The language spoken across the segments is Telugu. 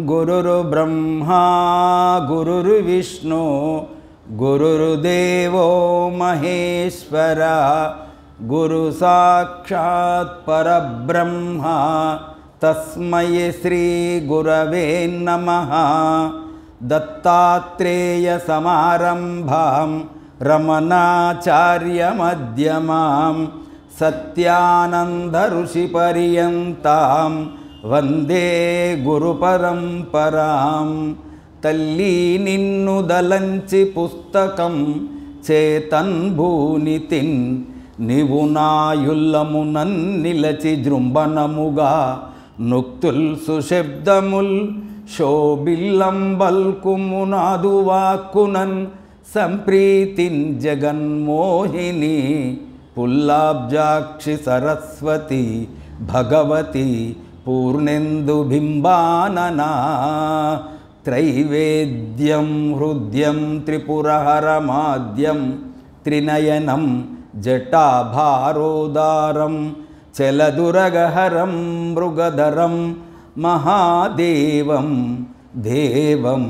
गुरुर्ब्रह्मा गुरुर्विष्णु गुरुर्देवो महेश्वरा गुरु साक्षात् परब्रह्मा तस्मै श्री गुरवे नमः। दत्तात्रेय समारंभां रमणाचार्य मध्यमां सत्यानंद ऋषि पर्यन्तां वंदे गुरु परंपरां। तल्ली निन्नु दलंचि पुस्तकं చేతన్ భూనితిన్ నీవు నాయుల్లమునన్ నిలచి జృంభనముగా నుక్తుల్ సుశబ్దముల్ శోభిల్లంబల్కుమునాదు వాక్కునన్ సంప్రీతిన్ జగన్మోహిని పుల్లాబ్జాక్షి సరస్వతి భగవతి పూర్ణేందు బింబాననా। त्रैवेद्यं हृद्यं त्रिपुरहरमाद्यं त्रिनयनं जटाभारोदारं चलदुरगहरं मृगधरं महादेवं देवं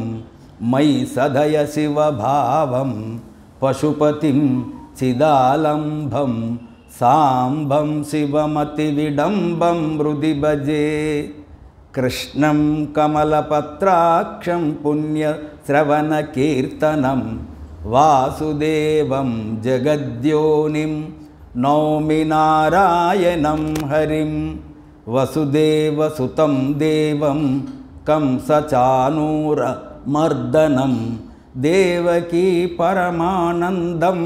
मयि सदय शिवभावं पशुपतिं चिदालम्भं साम्बं शिवमतिविडम्बं हृदि भजे। कृष्णं कमलपत्राक्षं पुण्यश्रवणकीर्तनं वासुदेवं जगद्योनिं नौमि नारायणं हरिं। वसुदेवसुतं देवं कंसचाणूरमर्दनं देवकी परमानन्दं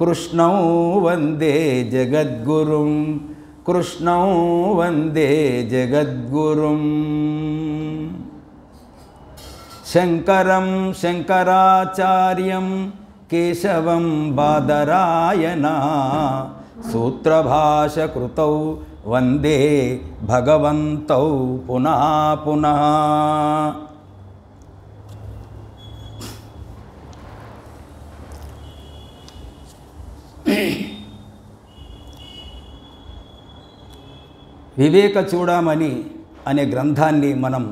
कृष्णौ वन्दे जगद्गुरुं कृष्णौ वंदे जगद्गुरुं। शंकरं शंकराचार्यं केशवं बादरायणा सूत्रभाष्यकृतौ वंदे भगवन्तौ पुनः पुनः। వివేక చూడమని అనే గ్రంథాన్ని మనం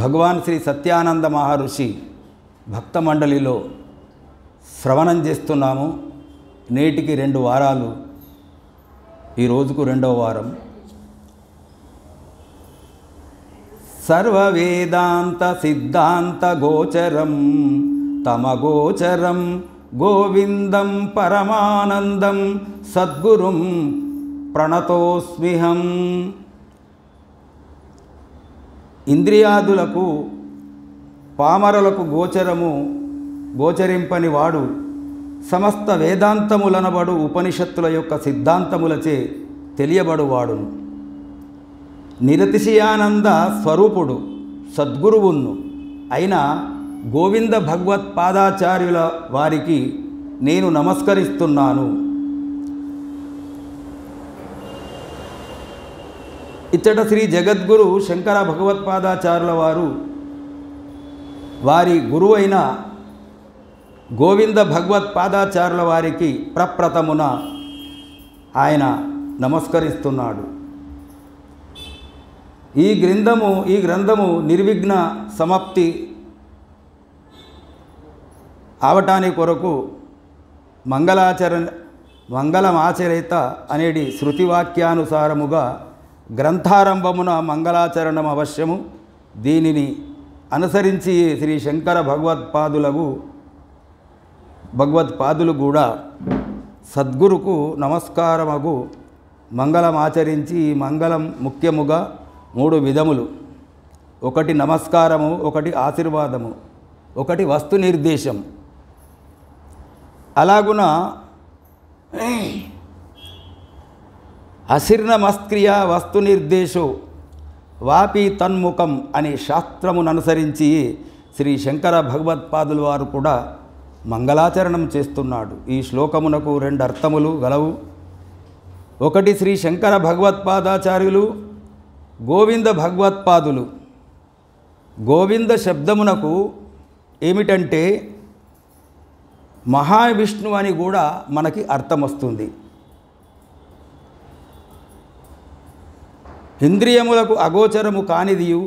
భగవాన్ శ్రీ సత్యానంద మహర్షి భక్త మండలిలో శ్రవణం చేస్తున్నాము. నేటికి 2 వారాలు, ఈ రోజుకు 2వ వారం. సర్వ వేదాంత సిద్ధాంత గోచరం తమగోచరం గోవిందం పరమానందం సద్గురుం ప్రణతోస్మిహం. ఇంద్రియాదులకు పామరులకు గోచరింపని వాడు సమస్త వేదాంతములనబడు ఉపనిషత్తుల యొక్క సిద్ధాంతములచే తెలియబడువాడును. నిరతిశయానంద స్వరూపుడు సద్గురువును అయిన గోవింద భగవత్పాదాచార్యుల వారికి నేను నమస్కరిస్తున్నాను. ఇచ్చట శ్రీ జగద్గురు శంకర భగవత్పాదాచార్యుల వారు వారి గురువైన గోవింద భగవత్పాదాచార్యుల వారికి ప్రప్రథమున ఆయన నమస్కరిస్తున్నాడు. ఈ గ్రంథము నిర్విఘ్న సమాప్తి అవటానికి కొరకు మంగళమాచరిత అనేది శృతివాక్యానుసారముగా గ్రంథారంభమున మంగళాచరణం అవశ్యము. దీనిని అనుసరించి శ్రీ శంకర భగవత్పాదులు కూడా సద్గురుకు నమస్కారమగు మంగళమాచరించి ఈ మంగళం ముఖ్యముగా 3 విధములు. ఒకటి నమస్కారము, ఒకటి ఆశీర్వాదము, ఒకటి వస్తు నిర్దేశం. అలాగున అశీర్ణమస్క్రియ వస్తు నిర్దేశో వాపి తన్ముఖం అనే శాస్త్రమును అనుసరించి శ్రీ శంకర భగవత్పాదుల వారు కూడా మంగళాచరణం చేస్తున్నాడు. ఈ శ్లోకమునకు 2 అర్థములు గలవు. ఒకటి, శ్రీ శంకర భగవత్పాదాచార్యులు గోవింద భగవత్పాదులు. గోవింద శబ్దమునకు ఏమిటంటే మహావిష్ణు అని కూడా మనకి అర్థం వస్తుంది. ఇంద్రియములకు అగోచరము కానిదియు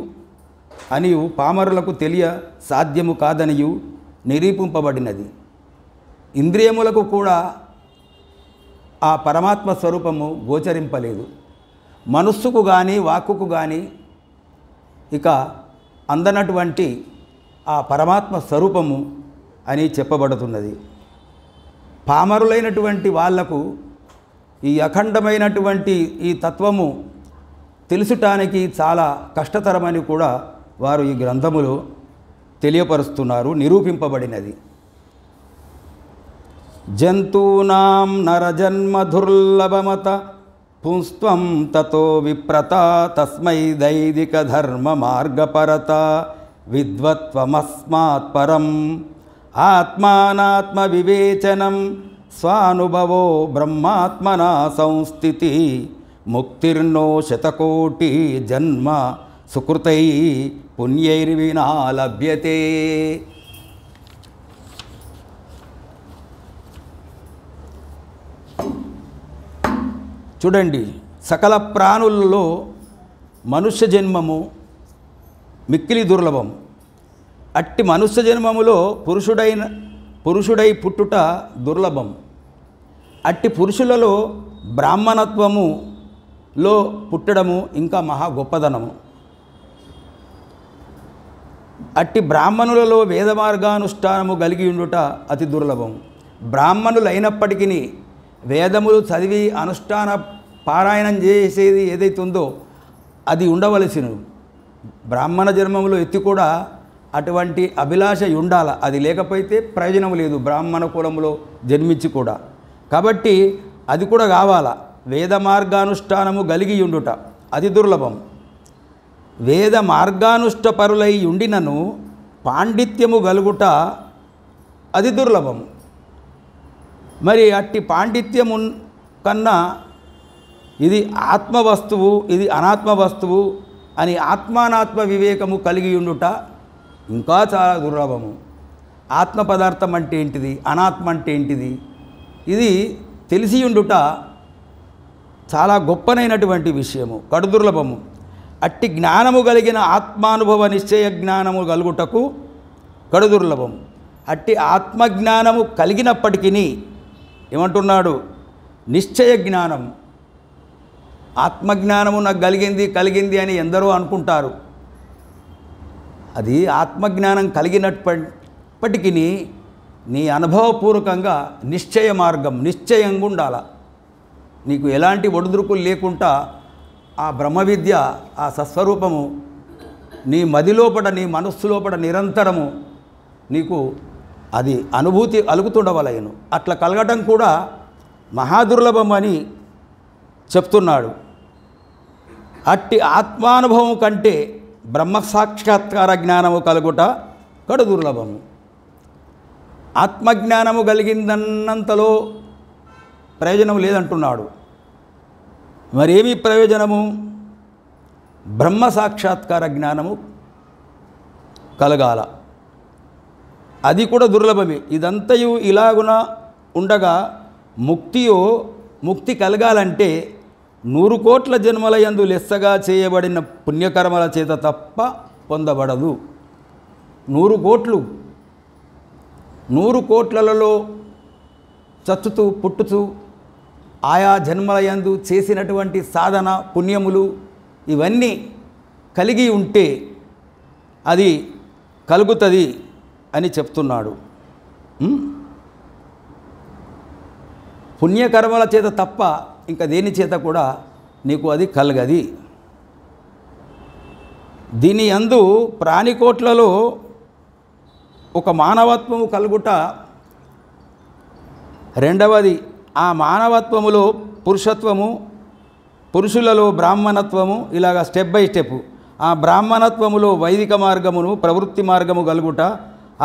అనియు పామరులకు తెలియ సాధ్యము కాదనియు నిరూపింపబడినది. ఇంద్రియములకు కూడా ఆ పరమాత్మ స్వరూపము గోచరింపలేదు. మనస్సుకు కానీ వాక్కుకు కానీ ఇక అందనటువంటి ఆ పరమాత్మ స్వరూపము అని చెప్పబడుతున్నది. పామరులైనటువంటి వాళ్లకు ఈ అఖండమైనటువంటి ఈ తత్వము తెలుసుటానికి చాలా కష్టతరమని కూడా వారు ఈ గ్రంథములో తెలియపరుస్తున్నారు, నిరూపింపబడినది. జంతూనాం నరజన్మ దుర్లభమత పుంస్త్వం తతో విప్రత తస్మై దైదిక ధర్మ మార్గపరత విద్వత్వమస్మాత్ పరం ఆత్మానాత్మ వివేచనం స్వానుభవో బ్రహ్మాత్మనా సంస్థితి ముక్తిర్నో శతకోటి జన్మ సుకృతై పుణ్యైర్వినా లభ్యతే. చూడండి, సకల ప్రాణులలో మనుష్య జన్మము మిక్కిలి దుర్లభం. అట్టి మనుష్య జన్మములో పురుషుడై పుట్టుట దుర్లభం. అట్టి పురుషులలో బ్రాహ్మణత్వములో పుట్టడము ఇంకా మహా గొప్పదనము. అట్టి బ్రాహ్మణులలో వేద మార్గానుష్ఠానము కలిగి ఉండుట అతి దుర్లభం. బ్రాహ్మణులైనప్పటికీ వేదములు చదివి అనుష్ఠాన పారాయణం చేసేది ఏదైతే ఉందో అది ఉండవలసినది. బ్రాహ్మణ జన్మములో ఎత్తి కూడా అటువంటి అభిలాష ఉండాల. అది లేకపోతే ప్రయోజనం లేదు బ్రాహ్మణ కులంలో జన్మించి కూడా. కాబట్టి అది కూడా కావాలా. వేద మార్గానుష్ఠానము కలిగి ఉండుట అతి దుర్లభం. వేద మార్గానుష్ఠపరులై ఉండినను పాండిత్యము గలుగుట అది దుర్లభం. మరి అట్టి పాండిత్యము కన్నా ఇది ఆత్మవస్తువు, ఇది అనాత్మ వస్తువు అని ఆత్మానాత్మ వివేకము కలిగి ఉండుట ఇంకా చాలా దుర్లభము. ఆత్మ పదార్థం అంటే ఏంటిది, అనాత్మ అంటే ఏంటిది, ఇది తెలిసి ఉండుట చాలా గొప్పనైనటువంటి విషయము, కడు దుర్లభము. అట్టి జ్ఞానము కలిగిన ఆత్మానుభవ నిశ్చయ జ్ఞానము కలుగుటకు కడు దుర్లభం. అట్టి ఆత్మజ్ఞానము కలిగినప్పటికీ ఏమంటున్నాడు, నిశ్చయ జ్ఞానం. ఆత్మజ్ఞానము నాకు కలిగింది అని ఎందరో అనుకుంటారు. అది ఆత్మజ్ఞానం కలిగినప్పటికీ నీ అనుభవపూర్వకంగా నిశ్చయ మార్గం నిశ్చయంగా ఉండాల. నీకు ఎలాంటి ఒడిదుడుకులు లేకుండా ఆ బ్రహ్మ విద్య, ఆ సస్వరూపము నీ మదిలోపట, నీ మనస్సులోపట నిరంతరము నీకు అది అనుభూతి అలుగుతుండవలయను. అట్లా కలగటం కూడా మహాదుర్లభం అని చెప్తున్నాడు. అట్టి ఆత్మానుభవం కంటే బ్రహ్మ సాక్షాత్కార జ్ఞానము కలుగుట కడు దుర్లభము. ఆత్మజ్ఞానము కలిగిందన్నంతలో ప్రయోజనం లేదంటున్నాడు. మరేమి ప్రయోజనము? బ్రహ్మ సాక్షాత్కార జ్ఞానము కలగాల, అది కూడా దుర్లభమే. ఇదంతయు ఇలాగున ఉండగా ముక్తి కలగాలంటే 100 కోట్ల జన్మల యందు లెస్సగా చేయబడిన పుణ్యకర్మల చేత తప్ప పొందబడదు. 100 కోట్లలో చచ్చుతూ పుట్టుతూ ఆయా జన్మల యందు చేసినటువంటి సాధన పుణ్యములు ఇవన్నీ కలిగి ఉంటే అది కలుగుతుంది అని చెప్తున్నాడు. పుణ్యకర్మల చేత తప్ప ఇంకా దేని చేత కూడా నీకు అది కలగది. దీని యందు ప్రాణికోట్లలో ఒక మానవత్వము కలుగుట, రెండవది ఆ మానవత్వములో పురుషత్వము పురుషులలో బ్రాహ్మణత్వము ఇలాగ స్టెప్ బై స్టెప్. ఆ బ్రాహ్మణత్వములో వైదిక మార్గమును ప్రవృత్తి మార్గము కలుగుట,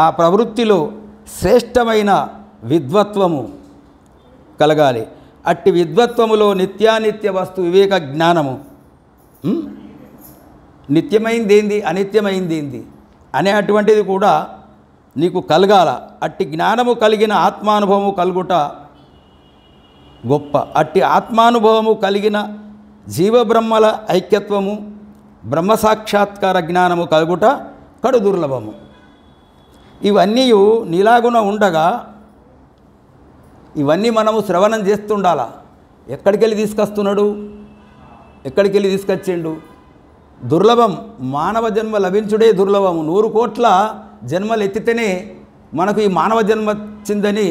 ఆ ప్రవృత్తిలో శ్రేష్టమైన విద్వత్వము కలగాలి. అట్టి విద్వత్వములో నిత్యానిత్య వస్తు వివేక జ్ఞానము, నిత్యమైందేంది అనిత్యమైందేంది అనే అటువంటిది కూడా నీకు కలగాల. అట్టి జ్ఞానము కలిగిన ఆత్మానుభవము కలుగుట గొప్ప. అట్టి ఆత్మానుభవము కలిగిన జీవబ్రహ్మల ఐక్యత్వము బ్రహ్మసాక్షాత్కార జ్ఞానము కలుగుట కడు దుర్లభము. ఇవన్నీ నీలాగున ఉండగా ఇవన్నీ మనము శ్రవణం చేస్తుండాలా. ఎక్కడికి వెళ్ళి తీసుకొస్తున్నాడు, ఎక్కడికి వెళ్ళి తీసుకొచ్చిండు? దుర్లభం. మానవ జన్మ లభించుడే దుర్లభము. 100 కోట్ల జన్మలు ఎత్తితేనే మనకు ఈ మానవ జన్మ వచ్చిందని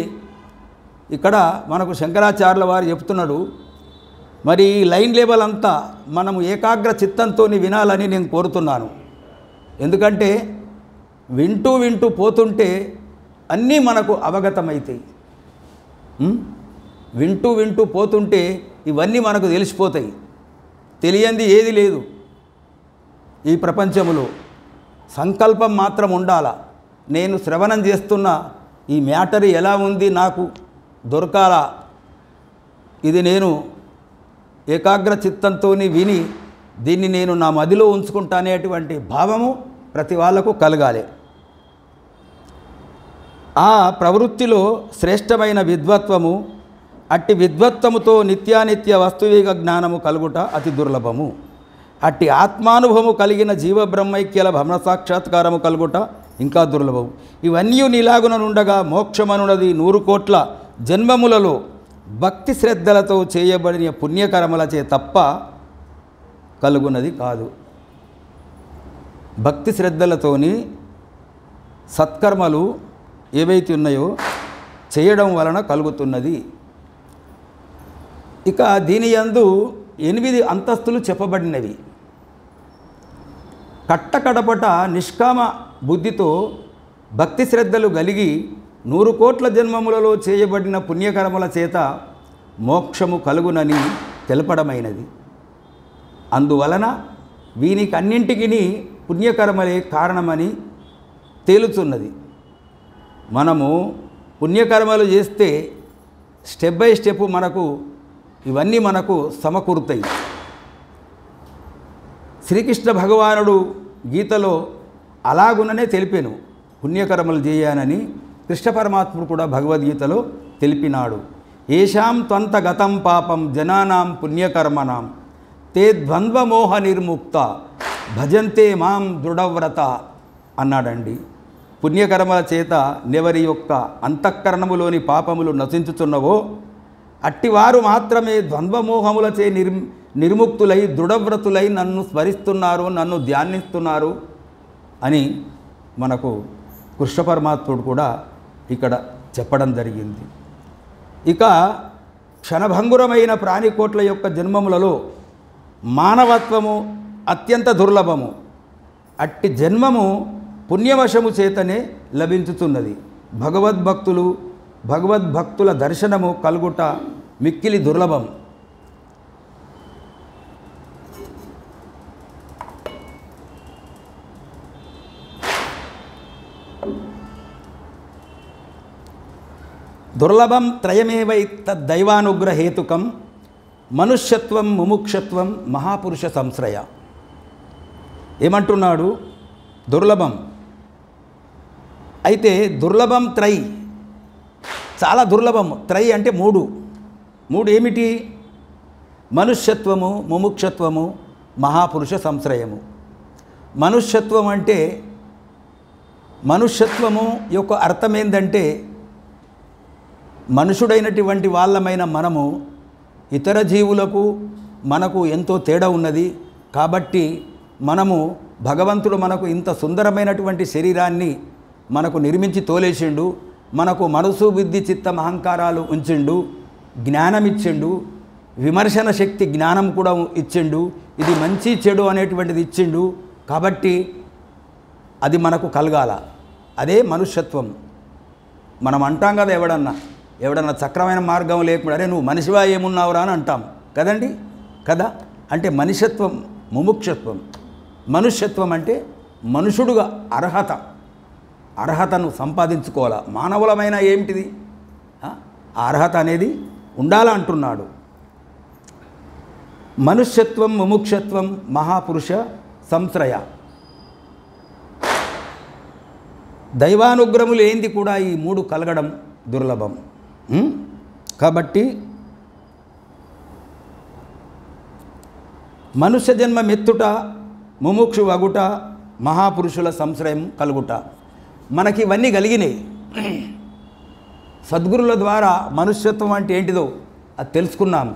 ఇక్కడ మనకు శంకరాచార్యుల వారు చెప్తున్నాడు. మరి ఈ లైన్ లెవెల్ అంతా మనము ఏకాగ్ర చిత్తంతో వినాలని నేను కోరుతున్నాను. ఎందుకంటే వింటూ వింటూ పోతుంటే అన్నీ మనకు అవగతమవుతాయి. వింటూ వింటూ పోతుంటే ఇవన్నీ మనకు తెలిసిపోతాయి. తెలియంది ఏది లేదు ఈ ప్రపంచంలో. సంకల్పం మాత్రం ఉండాలా. నేను శ్రవణం చేస్తున్న ఈ మ్యాటర్ ఎలా ఉంది, నాకు దొరకాలా, ఇది నేను ఏకాగ్ర చిత్తంతో విని దీన్ని నేను నా మదిలో ఉంచుకుంటానేటువంటి భావము ప్రతి వాళ్ళకు కలగాలి. ఆ ప్రవృత్తిలో శ్రేష్టమైన విద్వత్వము, అట్టి విద్వత్వముతో నిత్యానిత్య వస్తువిక జ్ఞానము కలుగుట అతి దుర్లభము. అట్టి ఆత్మానుభవము కలిగిన జీవబ్రహ్మైక్యల భ్రమ సాక్షాత్కారము కలుగుట ఇంకా దుర్లభము. ఇవన్నీ నీలాగుననుండగా మోక్షమనున్నది 100 కోట్ల జన్మములలో భక్తి శ్రద్ధలతో చేయబడిన పుణ్యకర్మలచే తప్ప కలుగునది కాదు. భక్తి శ్రద్ధలతోని సత్కర్మలు ఏవైతే ఉన్నాయో చేయడం వలన కలుగుతున్నది. ఇక దీని యందు 8 అంతస్తులు చెప్పబడినవి. కట్టకడపట నిష్కామ బుద్ధితో భక్తి శ్రద్ధలు కలిగి 100 కోట్ల జన్మములలో చేయబడిన పుణ్యకర్మల చేత మోక్షము కలుగునని తెలపడమైనది. అందువలన వీనికి అన్నింటికి పుణ్యకర్మలే కారణమని తేలుతున్నది. మనము పుణ్యకర్మలు చేస్తే స్టెప్ బై స్టెప్ మనకు ఇవన్నీ మనకు సమకూరుతాయి. శ్రీకృష్ణ భగవానుడు గీతలో అలాగుననే తెలిపాను, పుణ్యకర్మలు చేయానని. కృష్ణ పరమాత్ముడు కూడా భగవద్గీతలో తెలిపినాడు. ఏషాం త్వంత గతం పాపం జనానాం పుణ్యకర్మణాం తే ద్వంద్వమోహ నిర్ముక్త భజంతే మాం దృఢవ్రత అన్నాడండి. పుణ్యకర్మల చేత నెవరి యొక్క అంతఃకరణములోని పాపములు నశించుతున్నవో అట్టివారు మాత్రమే ద్వంద్వమోహములచే నిర్ముక్తులై దృఢవ్రతులై నన్ను స్మరిస్తున్నారు, నన్ను ధ్యానిస్తున్నారు అని మనకు కృష్ణ పరమాత్ముడు కూడా ఇక్కడ చెప్పడం జరిగింది. ఇక క్షణభంగురమైన ప్రాణికోట్ల యొక్క జన్మములలో మానవత్వము అత్యంత దుర్లభము. అట్టి జన్మము పుణ్యవశము చేతనే లభించుతున్నది. భగవద్భక్తుల దర్శనము కలుగుట మిక్కిలి దుర్లభం. దుర్లభం త్రయమేవ తద్దైవానుగ్రహేతుకం మనుష్యత్వం ముముక్షత్వం మహాపురుష సంశ్రయ. ఏమంటున్నాడు? దుర్లభం. అయితే దుర్లభం త్రై, చాలా దుర్లభం. త్రై అంటే మూడు ఏమిటి? మనుష్యత్వము, ముముక్షత్వము, మహాపురుష సంశ్రయము. మనుష్యత్వం అంటే, మనుష్యత్వము యొక్క అర్థం ఏంటంటే మనుషుడైనటువంటి వాళ్ళమైన మనము ఇతర జీవులకు మనకు ఎంతో తేడా ఉన్నది. కాబట్టి మనము భగవంతుడు మనకు ఇంత సుందరమైనటువంటి శరీరాన్ని మనకు నిర్మించి తోలేసిండు. మనకు మనసు బుద్ధి చిత్తం అహంకారాలు ఉంచిండు, జ్ఞానం ఇచ్చిండు, విమర్శన శక్తి జ్ఞానం కూడా ఇచ్చిండు, ఇది మంచి చెడు అనేటువంటిది ఇచ్చిండు. కాబట్టి అది మనకు కలగాల. అదే మనుష్యత్వం. మనం అంటాం కదా, ఎవడన్నా చక్రమైన మార్గం లేకుండా అరే నువ్వు మనిషివా ఏమున్నావురా అని అంటాం కదండి. కదా. అంటే మనిషత్వం, ముముక్షత్వం. మనుష్యత్వం అంటే మనుషుడుగా అర్హతను సంపాదించుకోవాలా. మానవులమైన ఏమిటిది, ఆ అర్హత అనేది ఉండాలంటున్నాడు. మనుష్యత్వం, ముముక్షత్వం, మహాపురుష సంశ్రయ. దైవానుగ్రహములు ఏంది కూడా ఈ మూడు కలగడం దుర్లభం. కాబట్టి మనుష్య జన్మ మెత్తుట, ముముక్షు వగుట, మహాపురుషుల సంశ్రయం కలుగుట. మనకి ఇవన్నీ కలిగినాయి. సద్గురుల ద్వారా మనుష్యత్వం అంటే ఏంటిదో అది తెలుసుకున్నాము.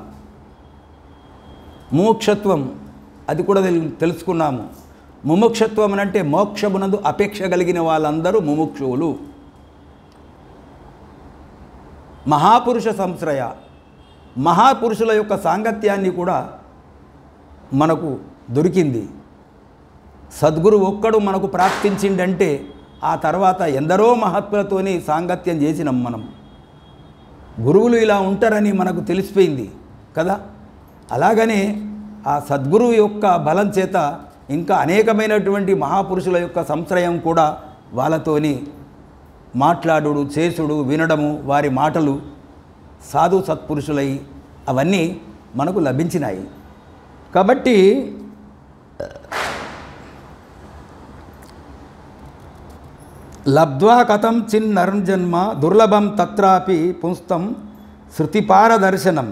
ముముక్షత్వం అది కూడా తెలుసుకున్నాము. ముముక్షత్వం అంటే మోక్షమునందు అపేక్ష కలిగిన వాళ్ళందరూ ముముక్షువులు. మహాపురుష సంశ్రయ, మహాపురుషుల యొక్క సాంగత్యాన్ని కూడా మనకు దొరికింది. సద్గురు ఒక్కడు మనకు ప్రాప్తించిండంటే ఆ తర్వాత ఎందరో మహాత్ములతోని సాంగత్యం చేసినాం మనం. గురువులు ఇలా ఉంటారని మనకు తెలిసిపోయింది కదా. అలాగనే ఆ సద్గురువు యొక్క బలం చేత ఇంకా అనేకమైనటువంటి మహాపురుషుల యొక్క సంశ్రయం కూడా వాళ్ళతోని మాట్లాడుడు, చేసుడు, వినడము, వారి మాటలు సాధు సత్పురుషులై అవన్నీ మనకు లభించినాయి. కాబట్టి లబ్ధ్వా కథం చిన్నర్జన్మ దుర్లభం తత్రాపి పుంస్తం శృతిపారదర్శనం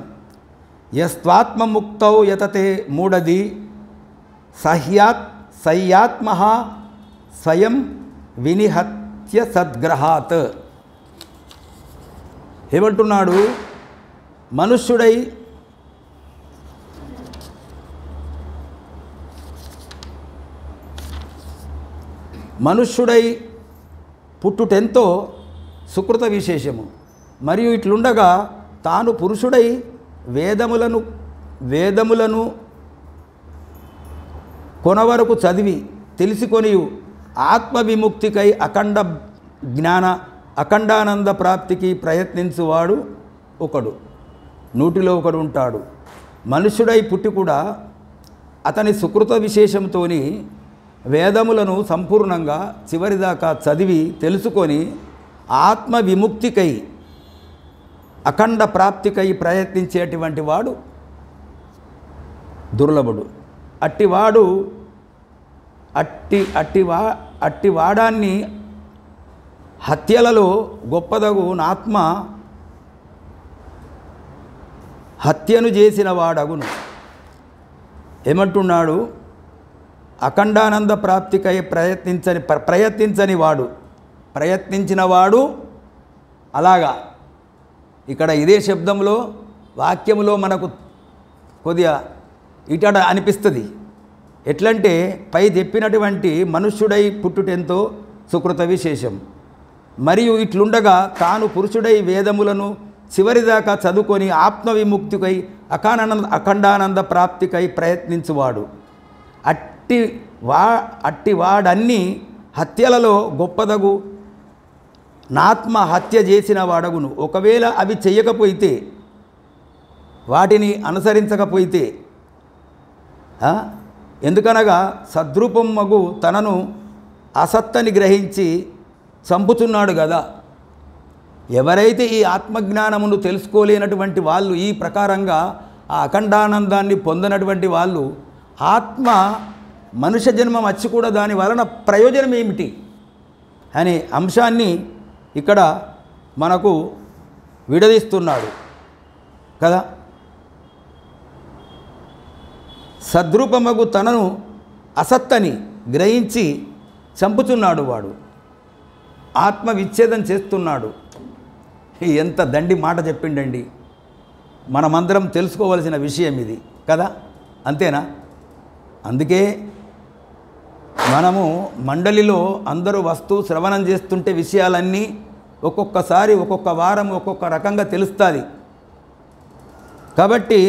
యస్త్వాత్మముక్తౌ యతతే మూఢది సహ్యాత్మ స్వయం వినిహత్య సద్గ్రహాత్. ఏమంటున్నాడు? మనుష్యుడై పుట్టుటెంతో సుకృత విశేషము. మరియు ఇట్లుండగా తాను పురుషుడై వేదములను కొనవరకు చదివి తెలుసుకొని ఆత్మవిముక్తికై అఖండానంద ప్రాప్తికి ప్రయత్నించువాడు ఒకడు, నూటిలో ఒకడు ఉంటాడు. మనుష్యుడై పుట్టి కూడా అతని సుకృత విశేషంతోని వేదములను సంపూర్ణంగా చివరిదాకా చదివి తెలుసుకొని ఆత్మ విముక్తికై అఖండ ప్రాప్తికై ప్రయత్నించేటువంటి వాడు దుర్లభుడు. అట్టివాడాన్ని హత్యలలో గొప్పదగు ఆత్మ హత్యను చేసిన వాడగును. ఏమంటున్నాడు? అఖండానంద ప్రాప్తికై ప్రయత్నించిన వాడు. అలాగా ఇక్కడ ఇదే శబ్దంలో వాక్యంలో మనకు కొద్దిగా ఇటడ అనిపిస్తుంది. ఎట్లంటే పై చెప్పినటువంటి మనుష్యుడై పుట్టుటెంతో సుకృత విశేషం, మరియు ఇట్లుండగా తాను పురుషుడై వేదములను చివరిదాకా చదువుకొని ఆత్మవిముక్తికై అఖండానంద ప్రాప్తికై ప్రయత్నించువాడు. అట్టివాడన్ని హత్యలలో గొప్పదగు నాత్మ హత్య చేసిన వాడగును. ఒకవేళ అవి చెయ్యకపోతే, వాటిని అనుసరించకపోతే, ఎందుకనగా సద్రూపం మగు తనను అసత్తని గ్రహించి చంపుతున్నాడు కదా. ఎవరైతే ఈ ఆత్మజ్ఞానమును తెలుసుకోలేనటువంటి వాళ్ళు, ఈ ప్రకారంగా ఆ అఖండానందాన్ని పొందినటువంటి వాళ్ళు, ఆత్మ మనుష్య జన్మం వచ్చి కూడా దాని వలన ప్రయోజనం ఏమిటి అనే అంశాన్ని ఇక్కడ మనకు విడదీస్తున్నాడు కదా. సద్రూపమగు తనను అసత్తని గ్రహించి చంపుతున్నాడు వాడు, ఆత్మ విచ్ఛేదం చేస్తున్నాడు. ఎంత దండి మాట చెప్పిండండి. మనమందరం తెలుసుకోవలసిన విషయం ఇది కదా, అంతేనా? అందుకే మనము మండలిలో అందరూ వస్తూ శ్రవణం చేస్తుంటే విషయాలన్నీ ఒక్కొక్కసారి ఒక్కొక్క వారం ఒక్కొక్క రకంగా తెలుస్తుంది. కాబట్టి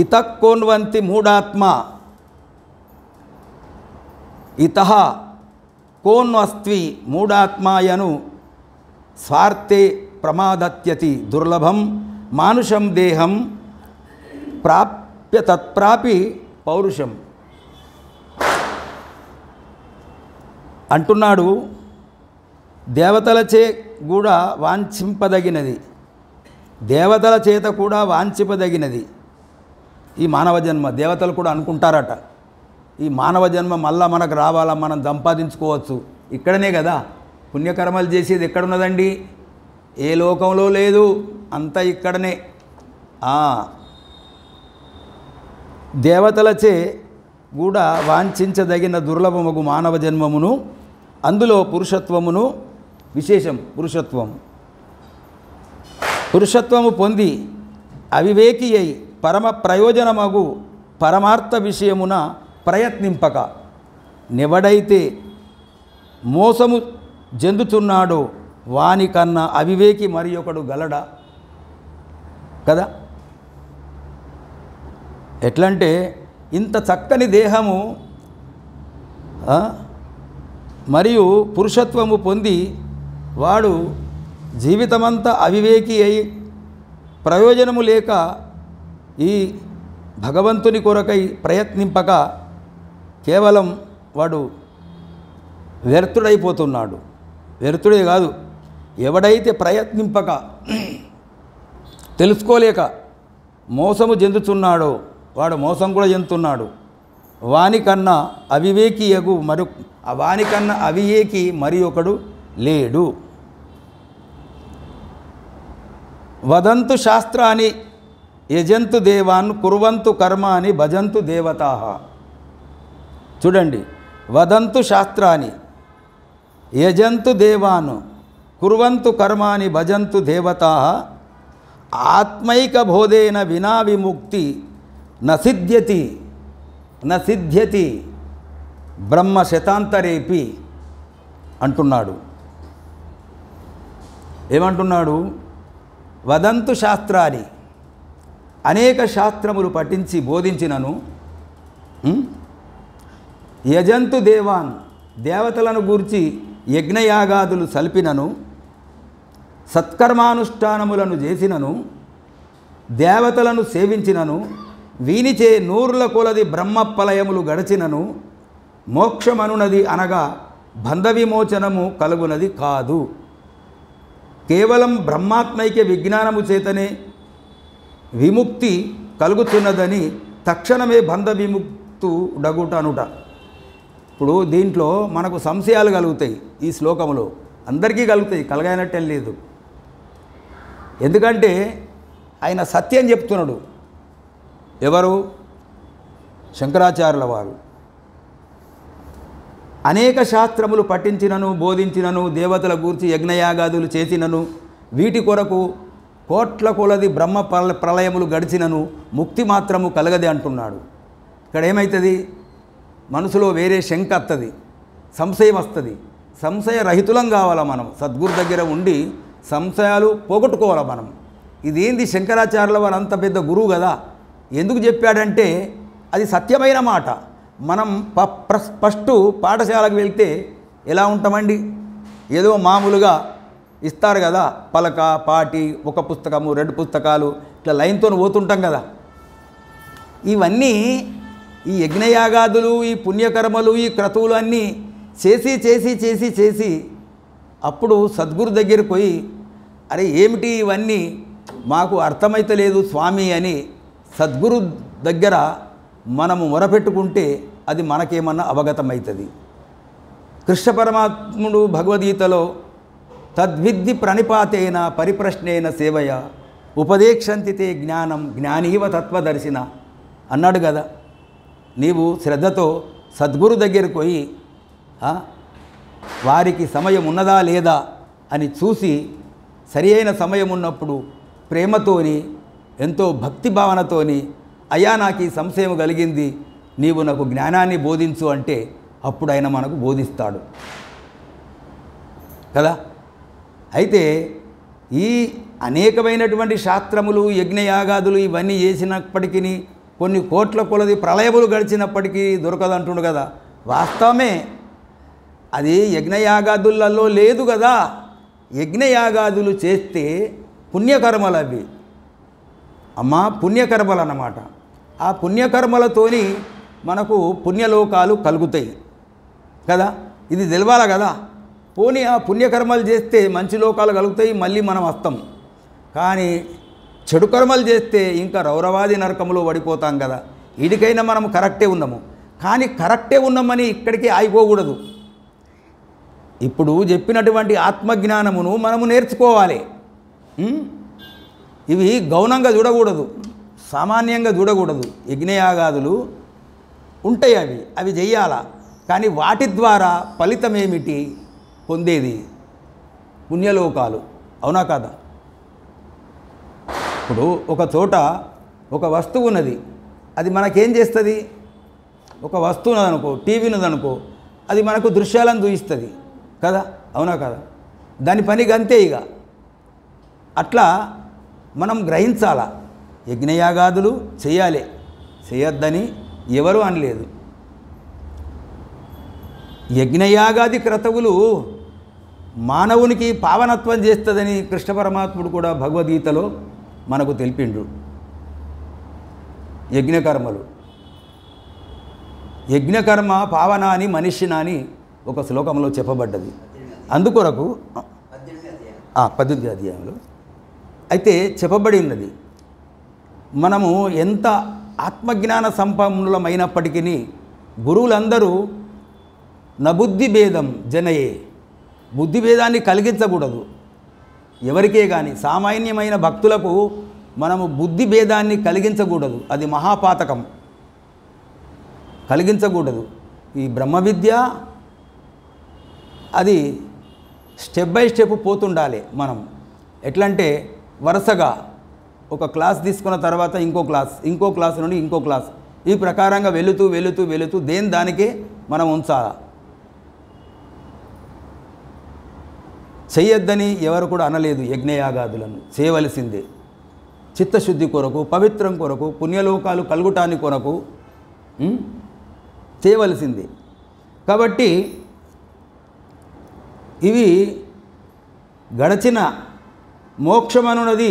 ఇతక్కోన్వంతి మూఢాత్మ ఇతః కోన్వస్త్వి మూఢాత్మాయను స్వార్థే ప్రమాదత్యతి దుర్లభం మానుషం దేహం ప్రాప్య తత్ప్రాపి పౌరుషం అంటున్నాడు. దేవతలచే కూడా వాంఛింపదగినది, దేవతల చేత కూడా వాంఛింపదగినది ఈ మానవ జన్మ. దేవతలు కూడా అనుకుంటారట ఈ మానవ జన్మ మళ్ళా మనకు రావాలా, మనం సంపాదించుకోవచ్చు. ఇక్కడనే కదా పుణ్యకర్మలు చేసేది. ఎక్కడున్నదండి? ఏ లోకంలో లేదు, అంతా ఇక్కడనే. దేవతలచే కూడా వాంఛించదగిన దుర్లభమగు మానవ జన్మమును, అందులో పురుషత్వమును విశేషం. పురుషత్వము పొంది అవివేకి అయి పరమ ప్రయోజనమగు పరమార్థ విషయమున ప్రయత్నింపక నెవడైతే మోసము చెందుతున్నాడో వానికన్నా అవివేకి మరి ఒకడు గలడా కదా. ఎట్లంటే ఇంత చక్కని దేహము మరియు పురుషత్వము పొంది వాడు జీవితమంతా అవివేకి అయి ప్రయోజనము లేక ఈ భగవంతుని కొరకై ప్రయత్నింపక కేవలం వాడు వ్యర్థుడైపోతున్నాడు. వ్యర్థుడే కాదు, ఎవడైతే ప్రయత్నింపక తెలుసుకోలేక మోసము చెందుతున్నాడో వాడు మోసం కూడా చెందుతున్నాడు. వానికన్నా అవివేకి మరి ఒకడు లేడు. వదంతు శాస్త్రాన్ని యజంతు దేవాన్ కుర్వంతు కర్మాని భజంతు దేవతా. చూడండి, వదంతు శాస్త్రాన్ని యజంతు దేవాన్ కుర్వంతు కర్మాని భజంతు దేవతా ఆత్మైక బోధేన వినా విముక్తి నసిద్ధ్యతి బ్రహ్మ శతాంతరేపి అంటున్నాడు. ఏమంటున్నాడు? వదంతు శాస్త్రాన్ని, అనేక శాస్త్రములు పఠించి బోధించినను, యజంతు దేవాన్, దేవతలను గూర్చి యజ్ఞయాగాదులు సల్పినను, సత్కర్మానుష్ఠానములను చేసినను, దేవతలను సేవించినను, వీనిచే నూర్ల కొలది బ్రహ్మపలయములు గడచినను మోక్షమనునది అనగా బంధ విమోచనము కలుగునది కాదు. కేవలం బ్రహ్మాత్మైక్య విజ్ఞానము చేతనే విముక్తి కలుగుతున్నదని తక్షణమే బంధ విముక్తుడగుట అనుట. ఇప్పుడు దీంట్లో మనకు సంశయాలు కలుగుతాయి. ఈ శ్లోకంలో అందరికీ కలుగుతాయి, కలగానట్టే లేదు. ఎందుకంటే ఆయన సత్యం చెప్తున్నాడు. ఎవరు? శంకరాచార్యుల వారు. అనేక శాస్త్రములు పఠించినను, బోధించినను, దేవతల గూర్చి యజ్ఞయాగాదులు చేసినను, వీటి కొరకు కోట్ల కొలది బ్రహ్మ ప్రళయములు గడిచినను ముక్తి మాత్రము కలగదే అంటున్నాడు. ఇక్కడ ఏమవుతుంది? మనసులో వేరే శంక వస్తుంది, సంశయం వస్తుంది. సంశయరహితులం కావాలా మనం. సద్గురు దగ్గర ఉండి సంశయాలు పోగొట్టుకోవాలా మనం. ఇదేంది శంకరాచార్యుల వారు అంత పెద్ద గురువు కదా, ఎందుకు చెప్పాడంటే అది సత్యమైన మాట. మనం ఫస్ట్ పాఠశాలకు వెళ్తే ఎలా ఉంటామండి? ఏదో మామూలుగా ఇస్తారు కదా, పలక పాటి, ఒక పుస్తకము 2 పుస్తకాలు ఇట్లా లైన్తో పోతుంటాం కదా. ఇవన్నీ ఈ యజ్ఞయాగాదులు, ఈ పుణ్యకర్మలు, ఈ క్రతువులు అన్నీ చేసి చేసి చేసి చేసి అప్పుడు సద్గురు దగ్గరికి పోయి, అరే ఏమిటి ఇవన్నీ మాకు అర్థమైతలేదు స్వామి అని సద్గురు దగ్గర మనము మొరపెట్టుకుంటే అది మనకేమన్నా అవగతమవుతుంది. కృష్ణ పరమాత్ముడు భగవద్గీతలో తద్విద్ధి ప్రణిపాతేన పరిప్రశ్నేన సేవయ ఉపదేక్షంతితే జ్ఞానం జ్ఞానీవ తత్వదర్శిన అన్నాడు కదా. నీవు శ్రద్ధతో సద్గురు దగ్గరికి పోయి వారికి సమయం ఉన్నదా లేదా అని చూసి సరి అయిన సమయం ఉన్నప్పుడు ప్రేమతోని, ఎంతో భక్తి భావనతోని, అయ్యా నాకు ఈ సంశయం కలిగింది, నీవు నాకు జ్ఞానాన్ని బోధించు అంటే అప్పుడు ఆయన మనకు బోధిస్తాడు కదా. అయితే ఈ అనేకమైనటువంటి శాస్త్రములు, యజ్ఞయాగాదులు ఇవన్నీ చేసినప్పటికీ కొన్ని కోట్ల కొలది ప్రళయములు గడిచినప్పటికీ దొరకదంటుండు కదా. వాస్తవమే, అది యజ్ఞయాగాదులలో లేదు కదా. యజ్ఞయాగాదులు చేస్తే పుణ్యకర్మలు అవి. అమ్మా పుణ్యకర్మలు అన్నమాట. ఆ పుణ్యకర్మలతోని మనకు పుణ్యలోకాలు కలుగుతాయి కదా, ఇది తెలవాలి కదా. పోనీ ఆ పుణ్యకర్మలు చేస్తే మంచి లోకాలు కలుగుతాయి, మళ్ళీ మనం వస్తాం. కానీ చెడు కర్మలు చేస్తే ఇంకా రౌరవాది నరకంలో పడిపోతాం కదా. ఇదికైనా మనం కరెక్టే ఉన్నాము, కానీ కరెక్టే ఉన్నామని ఇక్కడికి ఆగిపోకూడదు. ఇప్పుడు చెప్పినటువంటి ఆత్మజ్ఞానమును మనము నేర్చుకోవాలి. ఇవి గౌనంగా చూడకూడదు, సామాన్యంగా చూడకూడదు. యజ్ఞయాగాదులు ఉంటాయి, అవి చెయ్యాలా. కానీ వాటి ద్వారా ఫలితం ఏమిటి? పొందేది పుణ్యలోకాలు. అవునా కాదా? ఇప్పుడు ఒక చోట ఒక వస్తువు ఉన్నది, అది మనకేం చేస్తుంది? ఒక వస్తువు ఉన్నదనుకో, టీవీ ఉన్నదనుకో, అది మనకు దృశ్యాలను చూపిస్తుంది కదా, అవునా కదా? దాని పని గంతే. ఇక అట్లా మనం గ్రహించాలా. యజ్ఞయాగాదులు చేయాలి, చేయొద్దని ఎవరు అనలేదు. యజ్ఞయాగాది క్రతువులు మానవునికి పావనత్వం చేస్తుందని కృష్ణ పరమాత్ముడు కూడా భగవద్గీతలో మనకు తెలిపిండు. యజ్ఞకర్మలు, యజ్ఞకర్మ పావనాని మనిషినాని ఒక శ్లోకంలో చెప్పబడ్డది. అందుకొరకు 18వ అధ్యాయంలో అయితే చెప్పబడి ఉన్నది. మనము ఎంత ఆత్మజ్ఞాన సంపన్నులమైనప్పటికీ గురువులందరూ నబుద్ధి భేదం జనయే, బుద్ధి భేదాన్ని కలిగించకూడదు ఎవరికే కానీ. సామాన్యమైన భక్తులకు మనము బుద్ధి భేదాన్ని కలిగించకూడదు, అది మహాపాతకం. కలిగించకూడదు. ఈ బ్రహ్మ విద్య అది స్టెప్ బై స్టెప్ పోతుండాలి. మనం ఎట్లంటే వరుసగా ఒక క్లాస్ తీసుకున్న తర్వాత ఇంకో క్లాస్ నుండి ఇంకో క్లాస్, ఈ ప్రకారంగా వెళుతూ దేని దానికే మనం ఉంచాలి. చెయ్యొద్దని ఎవరు కూడా అనలేదు. యజ్ఞయాగాదులను చేయవలసిందే, చిత్తశుద్ధి కొరకు, పవిత్రం కొరకు, పుణ్యలోకాలు కలుగుటాని కొరకు చేయవలసిందే. కాబట్టి ఇవి గడచిన మోక్షమనున్నది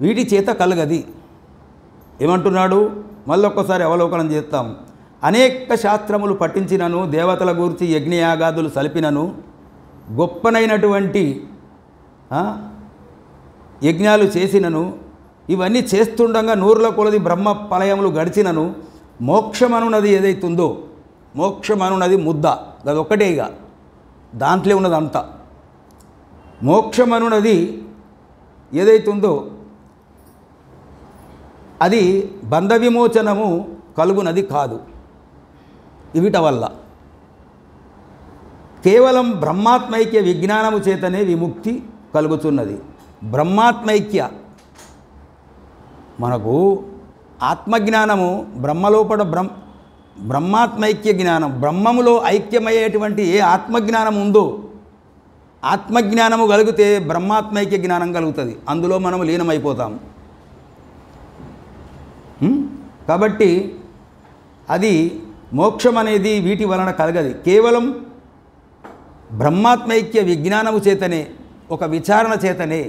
వీటి చేత కలగది. ఏమంటున్నాడు? మళ్ళొక్కసారి అవలోకనం చేస్తాం. అనేక శాస్త్రములు పఠించినను, దేవతల గురించి యజ్ఞయాగాదులు సలిపినను, గొప్పనైనటువంటి యజ్ఞాలు చేసినను, ఇవన్నీ చేస్తుండగా నూరుల కొలది బ్రహ్మ పలయములు గడిచినను, మోక్షమనున్నది ఏదైతుందో, మోక్షమనున్నది ముద్ద, అది ఒక్కటే. ఇక దాంట్లో ఉన్నదంతా మోక్షమనున్నది ఏదైతుందో అది బంధ విమోచనము కలుగునది కాదు. ఇవిట వల్ల కేవలం బ్రహ్మాత్మైక్య విజ్ఞానము చేతనే విముక్తి కలుగుతున్నది. బ్రహ్మాత్మైక్య మనకు ఆత్మజ్ఞానము బ్రహ్మలోపడ బ్రహ్మాత్మైక్య జ్ఞానం, బ్రహ్మములో ఐక్యమయ్యేటువంటి ఏ ఆత్మజ్ఞానం ఉందో, ఆత్మజ్ఞానము కలిగితే బ్రహ్మాత్మైక్య జ్ఞానం కలుగుతుంది. అందులో మనం లీనమైపోతాము. కాబట్టి అది మోక్షం అనేది వీటి వలన కలగది. కేవలం బ్రహ్మాత్మైక్య విజ్ఞానము చేతనే, ఒక విచారణ చేతనే,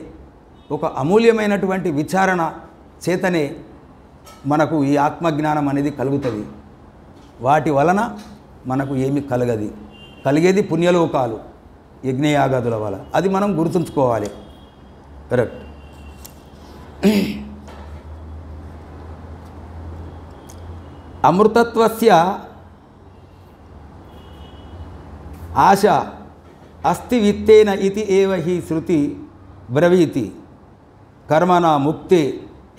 ఒక అమూల్యమైనటువంటి విచారణ చేతనే మనకు ఈ ఆత్మజ్ఞానం అనేది కలుగుతుంది. వాటి వలన మనకు ఏమి కలగది. కలిగేది పుణ్యలోకాలు, యజ్ఞయాగాదుల వల్ల. అది మనం గుర్తుంచుకోవాలి. కరెక్ట్. అమృతత్వస్య ఆశ అస్తి విత్తేన ఇతి ఏవ హి శృతి బ్రవీతి కర్మణ ముక్తే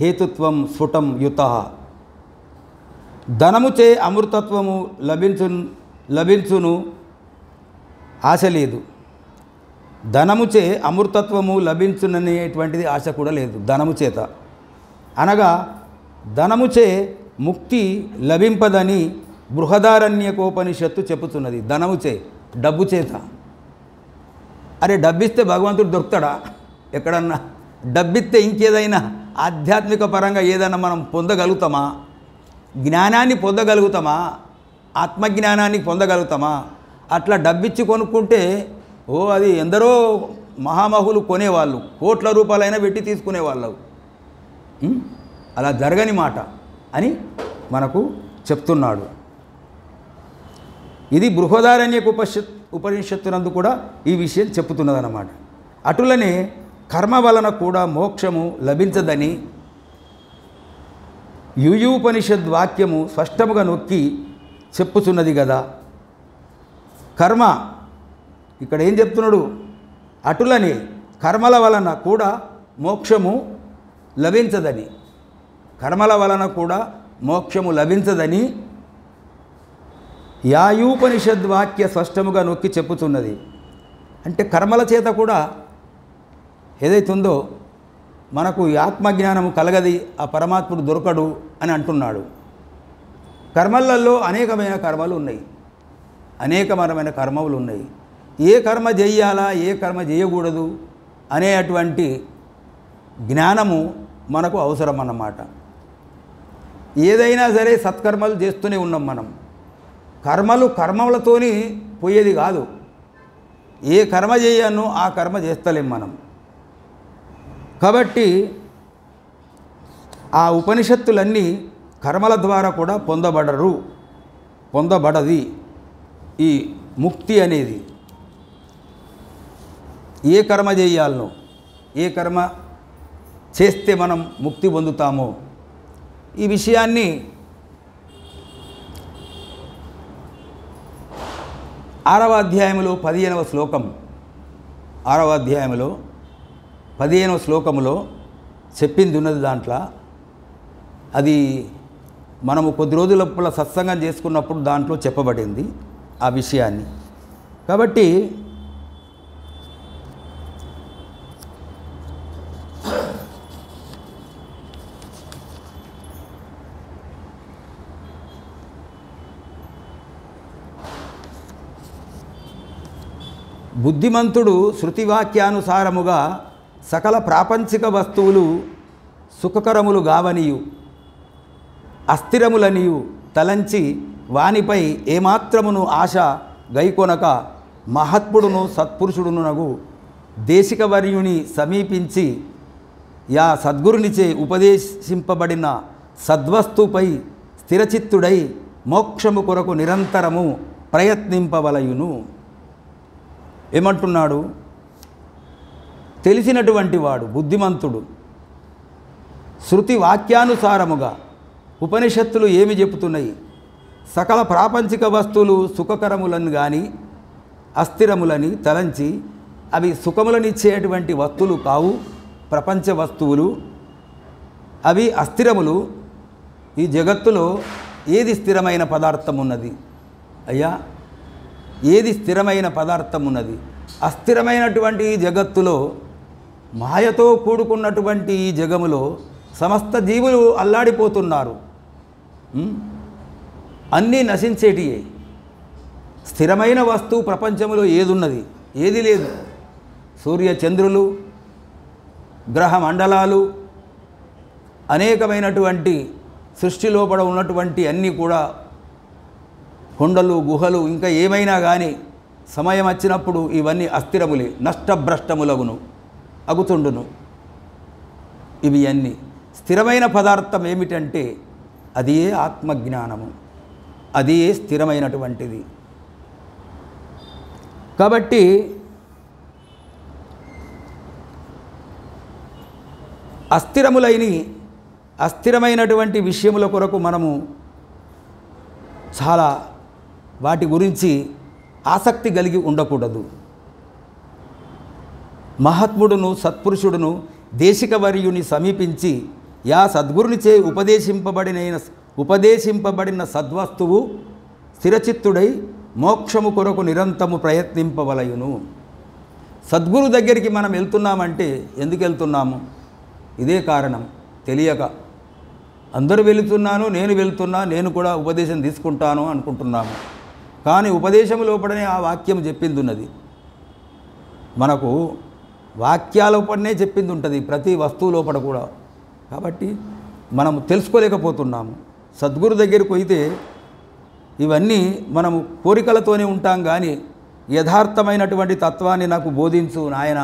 హేతుత్వం స్ఫుటం యుతః. ధనముచే అమృతత్వము లభించును ఆశ లేదు. ధనముచే అమృతత్వము లభించుననేటువంటిది ఆశ కూడా లేదు. ధనము చేత అనగా ధనముచే ముక్తి లభింపదని బృహదారణ్యకోపనిషత్తు చెప్పుతున్నది. ధనముచే, డబ్బు చేత. అరే డబ్బిస్తే భగవంతుడు దొరుకుతాడా ఎక్కడన్నా? డబ్బిస్తే ఇంకేదైనా ఆధ్యాత్మిక పరంగా ఏదైనా మనం పొందగలుగుతామా? జ్ఞానాన్ని పొందగలుగుతామా? ఆత్మజ్ఞానాన్ని పొందగలుగుతామా? అట్లా డబ్బిచ్చి కొనుక్కుంటే అది ఎందరో మహామహులు కొనేవాళ్ళు, కోట్ల రూపాయలైనా పెట్టి తీసుకునేవాళ్ళు. అలా జరగని మాట అని మనకు చెప్తున్నాడు. ఇది బృహదారణ్యక ఉపనిషత్తునందు కూడా ఈ విషయం చెప్పుతున్నదన్నమాట. అటులనే కర్మ వలన కూడా మోక్షము లభించదని యుయుపనిషద్ వాక్యము స్పష్టముగా నొక్కి చెప్పుచున్నది కదా. కర్మ ఇక్కడ ఏం చెప్తున్నాడు? అటులని కర్మల వలన కూడా మోక్షము లభించదని, కర్మల వలన కూడా మోక్షము లభించదని యాయూపనిషద్ వాక్య స్పష్టముగా నొక్కి చెప్పుతున్నది. అంటే కర్మల చేత కూడా ఏదైతుందో మనకు ఈ ఆత్మజ్ఞానము కలగది, ఆ పరమాత్ముడు దొరకడు అని అంటున్నాడు. కర్మలలో అనేకమైన కర్మలు ఉన్నాయి, అనేకమైన కర్మలు ఉన్నాయి. ఏ కర్మ చేయాలా, ఏ కర్మ చేయకూడదు అనేటువంటి జ్ఞానము మనకు అవసరం అన్నమాట. ఏదైనా సరే సత్కర్మలు చేస్తూనే ఉన్నాం మనం. కర్మలతోని పోయేది కాదు. ఏ కర్మ చేయను ఆ కర్మ చేస్తలేం మనం. కాబట్టి ఆ ఉపనిషత్తులన్నీ కర్మల ద్వారా కూడా పొందబడది ఈ ముక్తి అనేది. ఏ కర్మ చేయాలనో, ఏ కర్మ చేస్తే మనం ముక్తి పొందుతామో ఈ విషయాన్ని 6వ అధ్యాయంలో 15వ శ్లోకం, 6వ అధ్యాయంలో 15వ శ్లోకములో చెప్పింది ఉన్నది. దాంట్లో అది మనము కొద్ది రోజుల సత్సంగం చేసుకున్నప్పుడు దాంట్లో చెప్పబడింది ఆ విషయాన్ని. కాబట్టి బుద్ధిమంతుడు శృతివాక్యానుసారముగా సకల ప్రాపంచిక వస్తువులు సుఖకరములు గావనియు అస్థిరములనియు తలంచి వానిపై ఏమాత్రమును ఆశ గైకొనక మహాత్ముడును సత్పురుషుడునగు దేశికవర్యుని సమీపించి యా సద్గురునిచే ఉపదేశింపబడిన సద్వస్తుపై స్థిరచిత్తుడై మోక్షము కొరకు నిరంతరము ప్రయత్నింపవలయును. ఏమంటున్నాడు? తెలిసినటువంటి వాడు బుద్ధిమంతుడు శృతి వాక్యానుసారముగా ఉపనిషత్తులు ఏమి చెబుతున్నాయి, సకల ప్రాపంచిక వస్తువులు సుఖకరములను కానీ అస్థిరములని తలంచి, అవి సుఖములనిచ్చేటువంటి వస్తువులు కావు, ప్రపంచ వస్తువులు అవి అస్థిరములు. ఈ జగత్తులో ఏది స్థిరమైన పదార్థం ఉన్నది అయ్యా? ఏది స్థిరమైన పదార్థం ఉన్నది? అస్థిరమైనటువంటి ఈ జగత్తులో, మాయతో కూడుకున్నటువంటి ఈ జగములో సమస్త జీవులు అల్లాడిపోతున్నారు. అన్నీ నశించేటియే. స్థిరమైన వస్తువు ప్రపంచంలో ఏదున్నది? ఏది లేదు. సూర్య చంద్రులు, గ్రహ మండలాలు, అనేకమైనటువంటి సృష్టి లోపల ఉన్నటువంటి అన్నీ కూడా కొండలు, గుహలు, ఇంకా ఏమైనా కానీ సమయం వచ్చినప్పుడు ఇవన్నీ అస్థిరములే, నష్టభ్రష్టములగును, అగుతుండును. ఇవి అన్నీ స్థిరమైన పదార్థం ఏమిటంటే అదే ఆత్మజ్ఞానము, అదే స్థిరమైనటువంటిది. కాబట్టి అస్థిరమైనటువంటి విషయముల కొరకు మనము చాలా వాటి గురించి ఆసక్తి కలిగి ఉండకూడదు. మహాత్ముడును సత్పురుషుడును దేశికవర్యుని సమీపించి యా సద్గురునిచే ఉపదేశింపబడిన సద్వస్తువు స్థిరచిత్తుడై మోక్షము కొరకు నిరంతరము ప్రయత్నింపవలయును. సద్గురు దగ్గరికి మనం వెళ్తున్నామంటే ఎందుకు వెళ్తున్నాము? ఇదే కారణం. తెలియక అందరూ వెళుతున్నాను, నేను వెళ్తున్నా, నేను కూడా ఉపదేశం తీసుకుంటాను అనుకుంటున్నాము. కానీ ఉపదేశం లోపలనే ఆ వాక్యం చెప్పింది ఉన్నది. మనకు వాక్యాల లోపలనే చెప్పింది ఉంటుంది, ప్రతి వస్తువు లోపల కూడా. కాబట్టి మనం తెలుసుకోలేకపోతున్నాము. సద్గురు దగ్గరికి పోయితే ఇవన్నీ మనము కోరికలతోనే ఉంటాం, కానీ యథార్థమైనటువంటి తత్వాన్ని నాకు బోధించు నాయన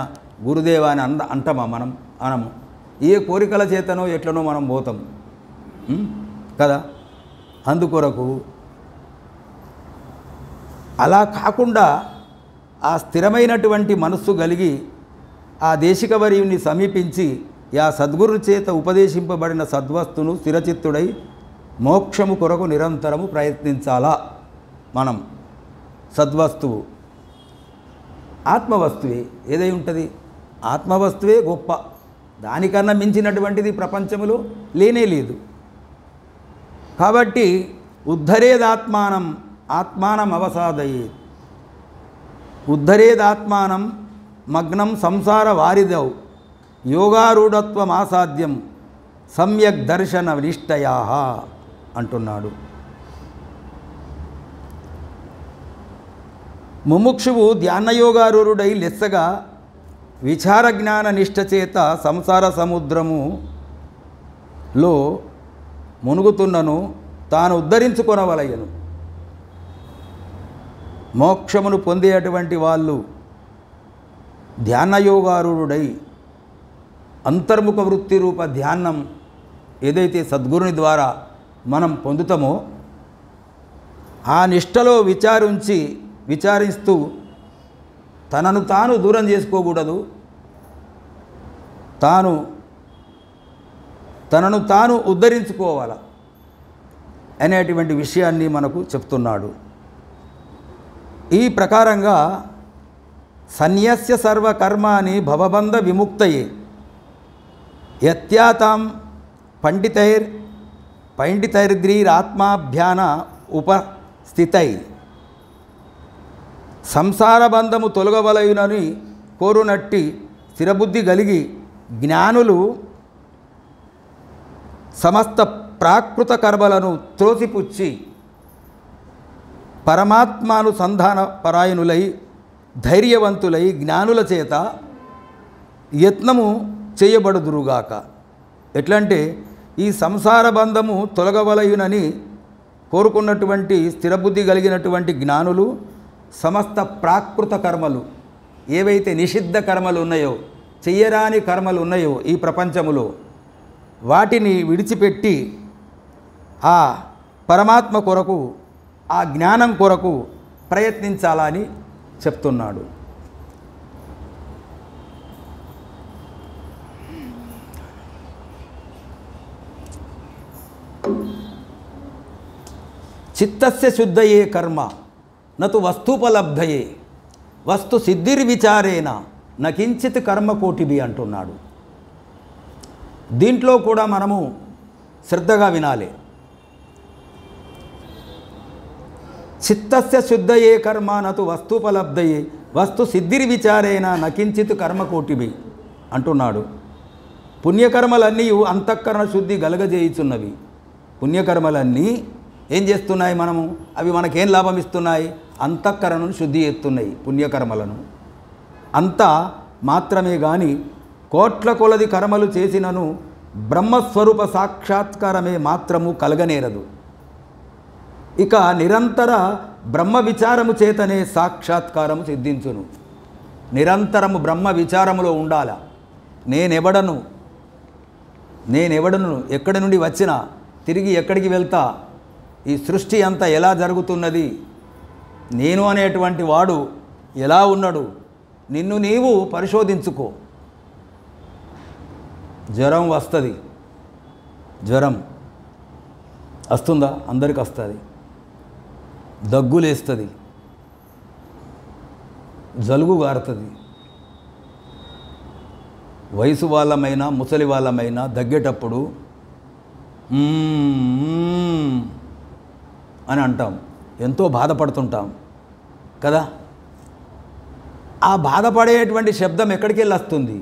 గురుదేవా అని అంటామా? అనము. ఏ కోరికల చేతనో ఎట్లనో మనం పోతాం. కదా. అందుకొరకు అలా కాకుండా ఆ స్థిరమైనటువంటి మనస్సు కలిగి ఆ దేశికవర్యుని సమీపించి ఆ సద్గురు చేత ఉపదేశింపబడిన సద్వస్తును స్థిరచిత్తుడై మోక్షము కొరకు నిరంతరము ప్రయత్నించాలా. మనం సద్వస్తువు ఆత్మవస్తువే ఏదై ఉంటుంది, ఆత్మవస్తువే గొప్ప, దానికన్నా మించినటువంటిది ప్రపంచములో లేనే లేదు. కాబట్టి ఉద్ధరేదాత్మానం ఆత్మానం అవసాదయే, ఉద్ధరేదాత్మానం మగ్నం సంసార వారిదౌ యోగారూఢత్వం ఆసాధ్యం సమ్యక్ దర్శన నిష్టయా అంటున్నాడు. ముముక్షువు ధ్యానయోగారూఢుడై లెస్సగా విచార జ్ఞాన నిష్ట చేత సంసార సముద్రములో మునుగుతున్నను తాను ఉద్ధరించుకొనవలయను. మోక్షమును పొందేటువంటి వాళ్ళు ధ్యానయోగారూఢుడై అంతర్ముఖ వృత్తి రూప ధ్యానం ఏదైతే సద్గురుని ద్వారా మనం పొందుతామో ఆ నిష్టలో విచారిస్తూ తనను తాను దూరం చేసుకోకూడదు, తనను తాను ఉద్ధరించుకోవాలి అనేటువంటి విషయాన్ని మనకు చెప్తున్నాడు. ఈ ప్రకారంగా సన్యస్య సర్వకర్మాణి భవబంధ విముక్తయే యత్యాతాం పండితైర్గ్రీరాత్మాభ్యాన ఉపస్థితై సంసార బంధము తొలగవలయునని కోరునట్టి స్థిరబుద్ధి కలిగి జ్ఞానులు సమస్త ప్రాకృత కర్మలను త్రోసిపుచ్చి పరమాత్మానుసంధాన పరాయణులై ధైర్యవంతులై జ్ఞానుల చేత యత్నము చేయబడుదురుగాక. ఎట్లంటే ఈ సంసార బంధము తొలగవలయునని కోరుకున్నటువంటి స్థిరబుద్ధి కలిగినటువంటి జ్ఞానులు సమస్త ప్రాకృత కర్మలు ఏవైతే నిషిద్ధ కర్మలు ఉన్నాయో, చెయ్యరాని కర్మలు ఉన్నాయో ఈ ప్రపంచములో వాటిని విడిచిపెట్టి ఆ పరమాత్మ కొరకు ఆ జ్ఞానం కొరకు ప్రయత్నించాలని చెప్తున్నాడు. చిత్తస్య శుద్ధయే కర్మ నతు వస్తూపలబ్ధయే వస్తు సిద్ధిర్విచారేణ నకించిత్ కర్మకోటిభి అంటున్నాడు. దీంట్లో కూడా మనము శ్రద్ధగా వినాలి. చిత్తస్య శుద్ధయే కర్మ నతు వస్తూపలబ్ధయే వస్తు సిద్ధిర్విచారేణ నకించిత్ కర్మకోటిభి అంటున్నాడు. పుణ్యకర్మలన్నీ అంతఃకరణ శుద్ధి గలగజేయుచున్నవి. పుణ్యకర్మలన్నీ ఏం చేస్తున్నాయి? అవి మనకేం లాభం ఇస్తున్నాయి? అంతఃకరణను శుద్ధి చేస్తున్నాయి పుణ్యకర్మలను. అంత మాత్రమే కానీ కోట్ల కొలది కర్మలు చేసినను బ్రహ్మస్వరూప సాక్షాత్కారమే మాత్రము కలగనేరదు. ఇక నిరంతర బ్రహ్మ విచారము చేతనే సాక్షాత్కారము సిద్ధించును. నిరంతరము బ్రహ్మ విచారములో ఉండాల. నేనెవడను, ఎక్కడి నుండి వచ్చినా, తిరిగి ఎక్కడికి వెళ్తా, ఈ సృష్టి అంతా ఎలా జరుగుతున్నది, నేను అనేటువంటి వాడు ఎలా ఉన్నాడు, నిన్ను నీవు పరిశోధించుకో. జ్వరం వస్తుంది, జ్వరం వస్తుందా? అందరికి వస్తుంది. దగ్గులేస్తుంది, జలుబు గారుతుంది. వయసు వాళ్ళమైనా ముసలి వాళ్ళమైనా దగ్గేటప్పుడు అని అంటాం, ఎంతో బాధపడుతుంటాం కదా. ఆ బాధపడేటువంటి శబ్దం ఎక్కడికి వెళ్ళి వస్తుంది?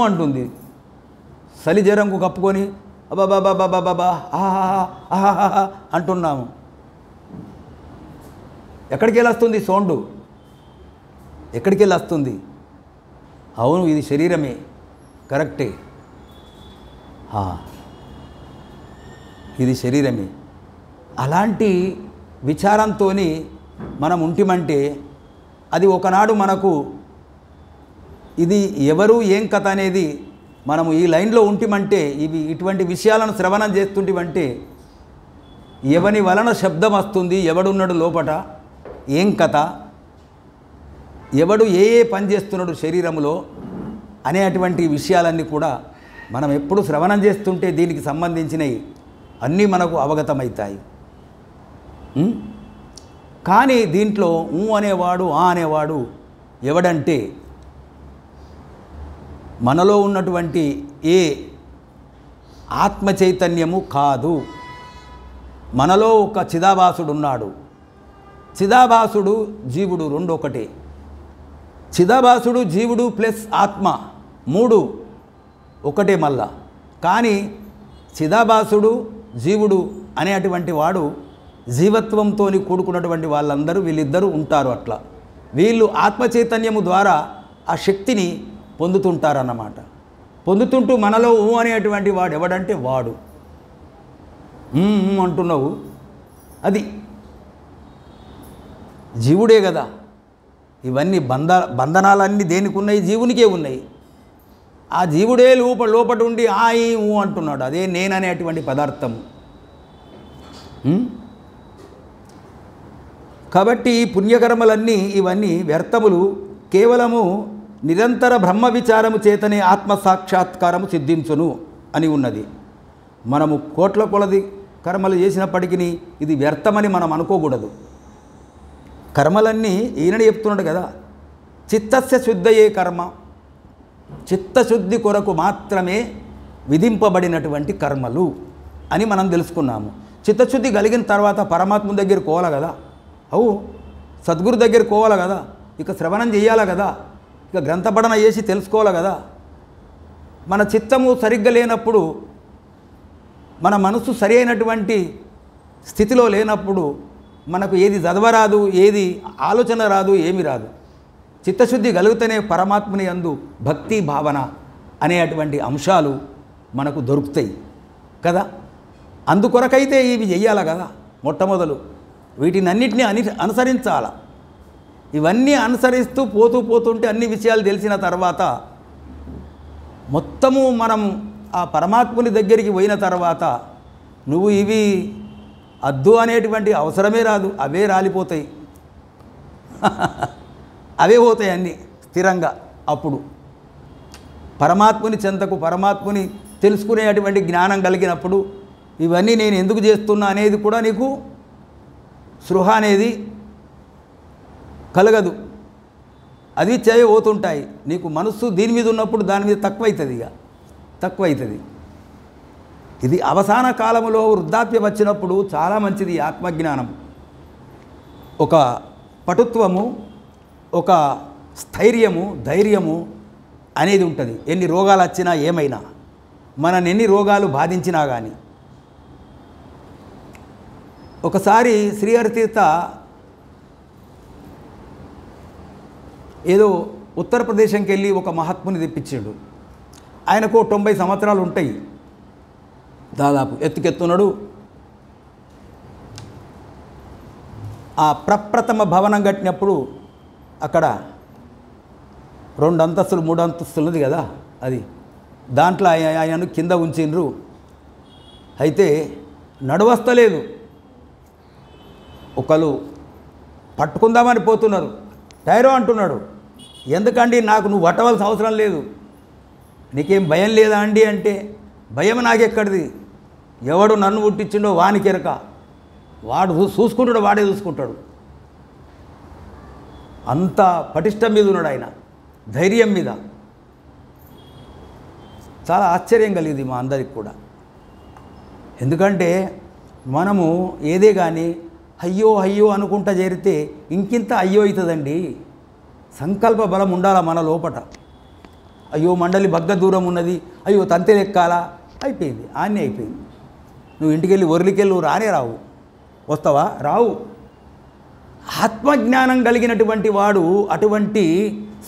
అంటుంది. చలి జ్వరంకు కప్పుకొని అబాబాబాబాబాబా ఆహా అంటున్నాము. ఎక్కడికి వెళ్ళి వస్తుంది సౌండు? ఎక్కడికి వెళ్ళి వస్తుంది? అవును, ఇది శరీరమే, కరెక్టే, ఇది శరీరమే. అలాంటి విచారంతో మనం ఉంటిమంటే అది ఒకనాడు మనకు ఇది ఎవరు ఏం కథ అనేది మనము ఈ లైన్లో ఉంటిమంటే ఇటువంటి విషయాలను శ్రవణం చేస్తుంటిమంటే ఎవని వలన శబ్దం వస్తుంది, ఎవడున్నాడు లోపట, ఏం కథ, ఎవడు ఏ పని చేస్తున్నాడు శరీరంలో అనేటువంటి విషయాలన్నీ కూడా మనం ఎప్పుడు శ్రవణం చేస్తుంటే దీనికి సంబంధించినవి అన్నీ మనకు అవగతమవుతాయి. కానీ దీంట్లో అనేవాడు అనేవాడు ఎవడంటే మనలో ఉన్నటువంటి ఏ ఆత్మ చైతన్యము కాదు. మనలో ఒక చిదాభాసుడు ఉన్నాడు. చిదాభాసుడు జీవుడు రెండు ఒకటే. చిదాభాసుడు జీవుడు ప్లస్ ఆత్మ మూడు ఒకటే మళ్ళా. కానీ చిదాభాసుడు జీవుడు అనేటువంటి వాడు జీవత్వంతో కూడుకున్నటువంటి వాళ్ళందరూ వీళ్ళిద్దరూ ఉంటారు. అట్లా వీళ్ళు ఆత్మ చైతన్యము ద్వారా ఆ శక్తిని పొందుతుంటారన్నమాట. పొందుతుంటూ మనలో అనేటువంటి వాడు ఎవడంటే వాడు అంటున్నావు, అది జీవుడే కదా. ఇవన్నీ బంధనాలన్నీ దేనికి ఉన్నాయి? జీవునికే ఉన్నాయి. ఆ జీవుడే లోపట ఉండి అంటున్నాడు. అదే నేననేటువంటి పదార్థం. కాబట్టి ఈ పుణ్యకర్మలన్నీ ఇవన్నీ వ్యర్థములు. కేవలము నిరంతర బ్రహ్మ విచారము చేతనే ఆత్మ సాక్షాత్కారము సిద్ధించును అని ఉన్నది. మనము కోట్ల కొలది కర్మలు చేసినప్పటికీ ఇది వ్యర్థమని మనం అనుకోకూడదు. కర్మలన్నీ ఈయనని చెప్తున్నాడు కదా, చిత్తస్య శుద్ధయే కర్మ, చిత్తశుద్ధి కొరకు మాత్రమే విధింపబడినటువంటి కర్మలు అని మనం తెలుసుకున్నాము. చిత్తశుద్ధి కలిగిన తర్వాత పరమాత్మ దగ్గర కోవాలి కదా, సద్గురు దగ్గర కోవాలి కదా, ఇక శ్రవణం చేయాలి కదా, ఇక గ్రంథపఠన చేసి తెలుసుకోవాలి కదా. మన చిత్తము సరిగ్గా లేనప్పుడు, మన మనసు సరి అయినటువంటి స్థితిలో లేనప్పుడు మనకు ఏది చదవరాదు, ఏది ఆలోచన రాదు, ఏమి రాదు. చిత్తశుద్ధి కలిగితేనే పరమాత్మని యందు భక్తి భావన అనేటువంటి అంశాలు మనకు దొరుకుతాయి కదా. అందుకొరకైతే ఇవి చెయ్యాలి కదా. మొట్టమొదలు వీటినన్నిటినీ అనుసరించాల. ఇవన్నీ అనుసరిస్తూ పోతుంటే అన్ని విషయాలు తెలిసిన తర్వాత మొత్తము మనం ఆ పరమాత్ముని దగ్గరికి పోయిన తర్వాత నువ్వు ఇవి అద్దు అనేటువంటి అవసరమే రాదు. అవే రాలిపోతాయి, అవే పోతాయి అన్నీ స్థిరంగా. అప్పుడు పరమాత్ముని చెంతకు, పరమాత్ముని తెలుసుకునేటువంటి జ్ఞానం కలిగినప్పుడు ఇవన్నీ నేను ఎందుకు చేస్తున్నా అనేది కూడా నీకు స్పృహ అనేది కలగదు. అది చేయబోతుంటాయి. నీకు మనస్సు దీని మీద ఉన్నప్పుడు దాని మీద తక్కువవుతుంది. ఇది అవసాన కాలంలో వృద్ధాప్యం వచ్చినప్పుడు చాలా మంచిది ఆత్మజ్ఞానం. ఒక పటుత్వము, ఒక స్థైర్యము, ధైర్యము అనేది ఉంటుంది. ఎన్ని రోగాలు వచ్చినా ఏమైనా, మనని ఎన్ని రోగాలు బాధించినా కానీ. ఒకసారి శ్రీహరితీర్థ ఏదో ఉత్తరప్రదేశంకి వెళ్ళి ఒక మహాత్ముని తెప్పించాడు. ఆయనకు 90 సంవత్సరాలు ఉంటాయి దాదాపు. ఎత్తుకెత్తున్నాడు. ఆ ప్రప్రథమ భవనం కట్టినప్పుడు అక్కడ 2 అంతస్తులు 3 అంతస్తులు ఉంది కదా, అది దాంట్లో ఆయనను కింద ఉంచిండ్రు. అయితే నడవస్తలేదు. ఒకళ్ళు పట్టుకుందామని పోతున్నారు. టైరో అంటున్నాడు, ఎందుకండి నాకు నువ్వు పట్టవలసిన అవసరం లేదు, నీకేం భయం లేదా అండి అంటే, భయం నాకెక్కడిది, ఎవడు నన్ను పుట్టించిండో వానికెరక, వాడు చూసుకుంటాడు, వాడే చూసుకుంటాడు. అంత పటిష్టం మీద ఉన్నాడు ఆయన, ధైర్యం మీద. చాలా ఆశ్చర్యం కలిగింది మా అందరికి కూడా. ఎందుకంటే మనము ఏదే కానీ అయ్యో అనుకుంటా చేరితే ఇంకింత అయ్యో అవుతుందండి. సంకల్ప బలం ఉండాలా మన లోపట. అయ్యో మండలి బగ్గ దూరం ఉన్నది, అయ్యో తంతెలు ఎక్కాలా, అయిపోయింది, ఆన్నే అయిపోయింది. నువ్వు ఇంటికెళ్ళి ఒరిలికెళ్ళి రానే రావు. వస్తావా? రావు. ఆత్మజ్ఞానం కలిగినటువంటి వాడు అటువంటి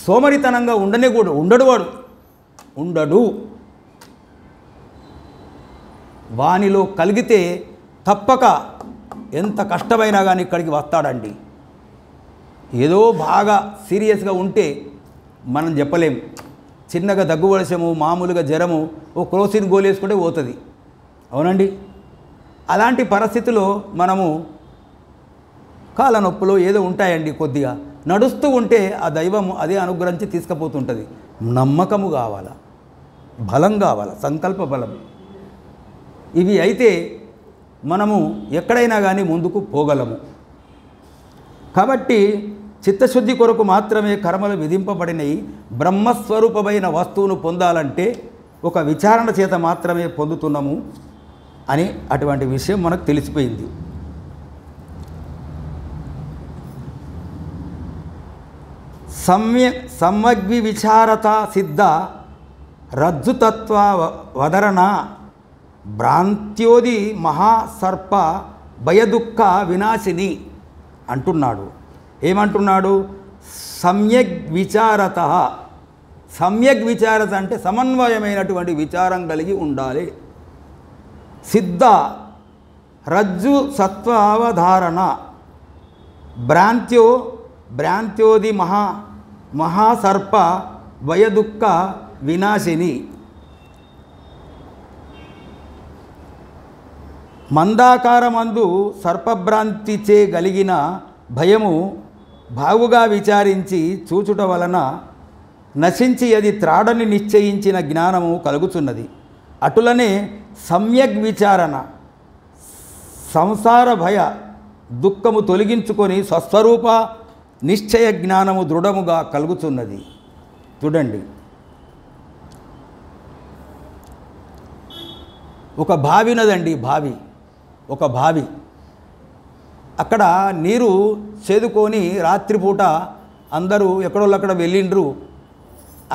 సోమరితనంగా ఉండడు. వానిలో కలిగితే తప్పక ఎంత కష్టమైనా కానీ ఇక్కడికి వస్తాడండి. ఏదో బాగా సీరియస్గా ఉంటే మనం చెప్పలేం. చిన్నగా దగ్గు వలసము, మామూలుగా జ్వరము, ఓ క్రోసిన్ గోలు వేసుకుంటే పోతుంది. అవునండి. అలాంటి పరిస్థితిలో మనము కాళ్ళ నొప్పులు ఏదో ఉంటాయండి, కొద్దిగా నడుస్తూ ఉంటే ఆ దైవము అదే అనుగ్రహించి తీసుకుపోతుంటుంది. నమ్మకము కావాలా, బలం కావాలా, సంకల్ప బలం. ఇవి అయితే మనము ఎక్కడైనా కానీ ముందుకు పోగలము. కాబట్టి చిత్తశుద్ధి కొరకు మాత్రమే కర్మలు విధింపబడినవి. బ్రహ్మస్వరూపమైన వస్తువును పొందాలంటే ఒక విచారణ చేత మాత్రమే పొందుతున్నాము అని అటువంటి విషయం మనకు తెలిసిపోయింది. సమ్యగ్వి విచారత సిద్ధ రజ్జుతత్వ వదరణ భ్రాంత్యోది మహాసర్ప భయదుఃఖ వినాశిని అంటున్నాడు. ఏమంటున్నాడు? సమ్యగ్ విచారత. సమ్యగ్ విచారత అంటే సమన్వయమైనటువంటి విచారం కలిగి ఉండాలి. సిద్ధ రజ్జు సత్వావధారణ భ్రాంత్యోది మహాసర్ప భయదుఃఖ వినాశిని. మందాకారమందు సర్పభ్రాంతిచే కలిగిన భయము బాగుగా విచారించి చూచుట వలన నశించి అది త్రాడని నిశ్చయించిన జ్ఞానము కలుగుతున్నది. అటులనే సమ్యగ్ విచారణ సంసార భయ దుఃఖము తొలగించుకొని స్వస్వరూప నిశ్చయ జ్ఞానము దృఢముగా కలుగుతున్నది. చూడండి, ఒక బావి ఉన్నదండి. ఒక బావి అక్కడ నీరు చేదుకొని రాత్రిపూట అందరూ ఎక్కడోళ్ళక్కడ వెళ్ళిండ్రు.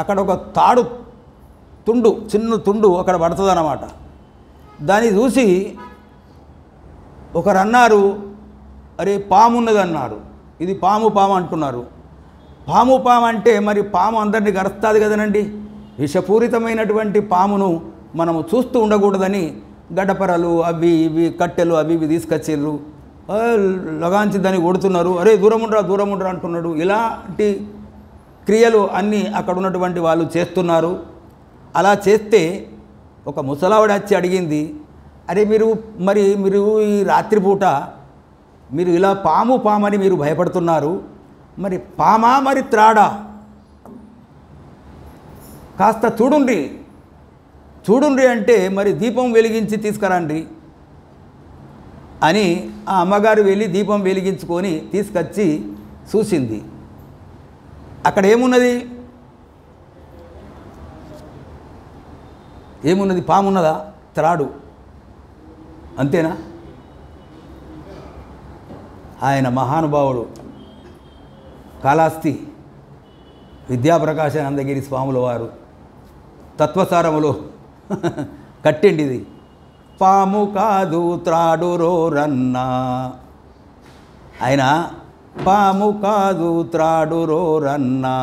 అక్కడ ఒక తాడు తుండు, చిన్న తుండు అక్కడ పడుతుంది అన్నమాట. దాన్ని చూసి ఒకరు అన్నారు, అరే పాము ఉన్నదన్నారు. ఇది పాము అంటున్నారు. పాము అంటే మరి పాము అందరినీ గరుస్తుంది కదనండి. విషపూరితమైనటువంటి పామును మనము చూస్తూ ఉండకూడదని గడ్డపరలు అవి ఇవి కట్టెలు అవి ఇవి తీసుకొచ్చిర్రు. లగాంచి దాన్ని కొడుతున్నారు. అరే దూరం ఉండరా అంటున్నాడు. ఇలాంటి క్రియలు అన్నీ అక్కడ ఉన్నటువంటి వాళ్ళు చేస్తున్నారు. అలా చేస్తే ఒక ముసలావిడ వచ్చి అడిగింది, అరే మీరు ఈ రాత్రిపూట మీరు ఇలా పామని మీరు భయపడుతున్నారు, మరి పామా మరి త్రాడా? కాస్త చూడుండ్రి అంటే మరి దీపం వెలిగించి తీసుకురండి అని ఆ అమ్మగారు వెళ్ళి దీపం వెలిగించుకొని తీసుకొచ్చి చూసింది. అక్కడ ఏమున్నది? పామున్నదా? త్రాడు. అంతేనా? ఆయన మహానుభావుడు కాళహస్తి విద్యాప్రకాశానందగిరి స్వాముల వారు తత్వసారములో కట్టిండిది. పాము కాదు త్రాడు రోరన్నా. ఆయన పాము కాదు త్రాడు రోరన్నా,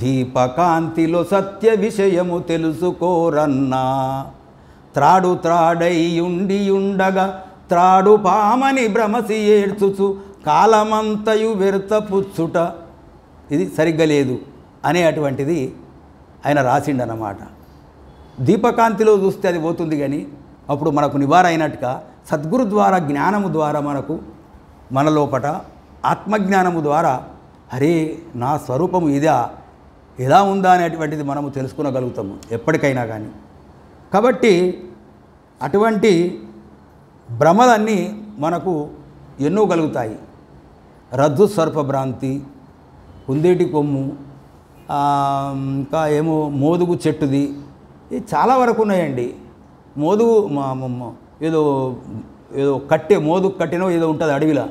దీపకాంతిలో సత్య విషయము తెలుసుకోరన్నా. త్రాడై ఉండగా త్రాడు పామని భ్రమసి ఏడ్చుచు కాలమంతయు వ్యర్థ పుచ్చుట ఇది సరిగ్గా లేదు అనే అటువంటిది ఆయన రాసిండనమాట. దీపకాంతిలో చూస్తే అది పోతుంది, కానీ అప్పుడు మనకు నివారణ అయినట్టుగా సద్గురు ద్వారా జ్ఞానము ద్వారా మన లోపట ఆత్మజ్ఞానము ద్వారా అరే నా స్వరూపము ఇదా, ఎలా ఉందా అనేటువంటిది మనము తెలుసుకోగలుగుతాము ఎప్పటికైనా కానీ. కాబట్టి అటువంటి భ్రమలన్నీ మనకు ఎన్నో కలుగుతాయి. రజ్జు సర్పభ్రాంతి, కుందేటి కొమ్ము, ఇంకా ఏమో మోదుగు చెట్టుది, ఇది చాలా వరకు ఉన్నాయండి. మోదుగు ఏదో మోదుగు కట్టెనో ఏదో ఉంటుంది అడవిలో,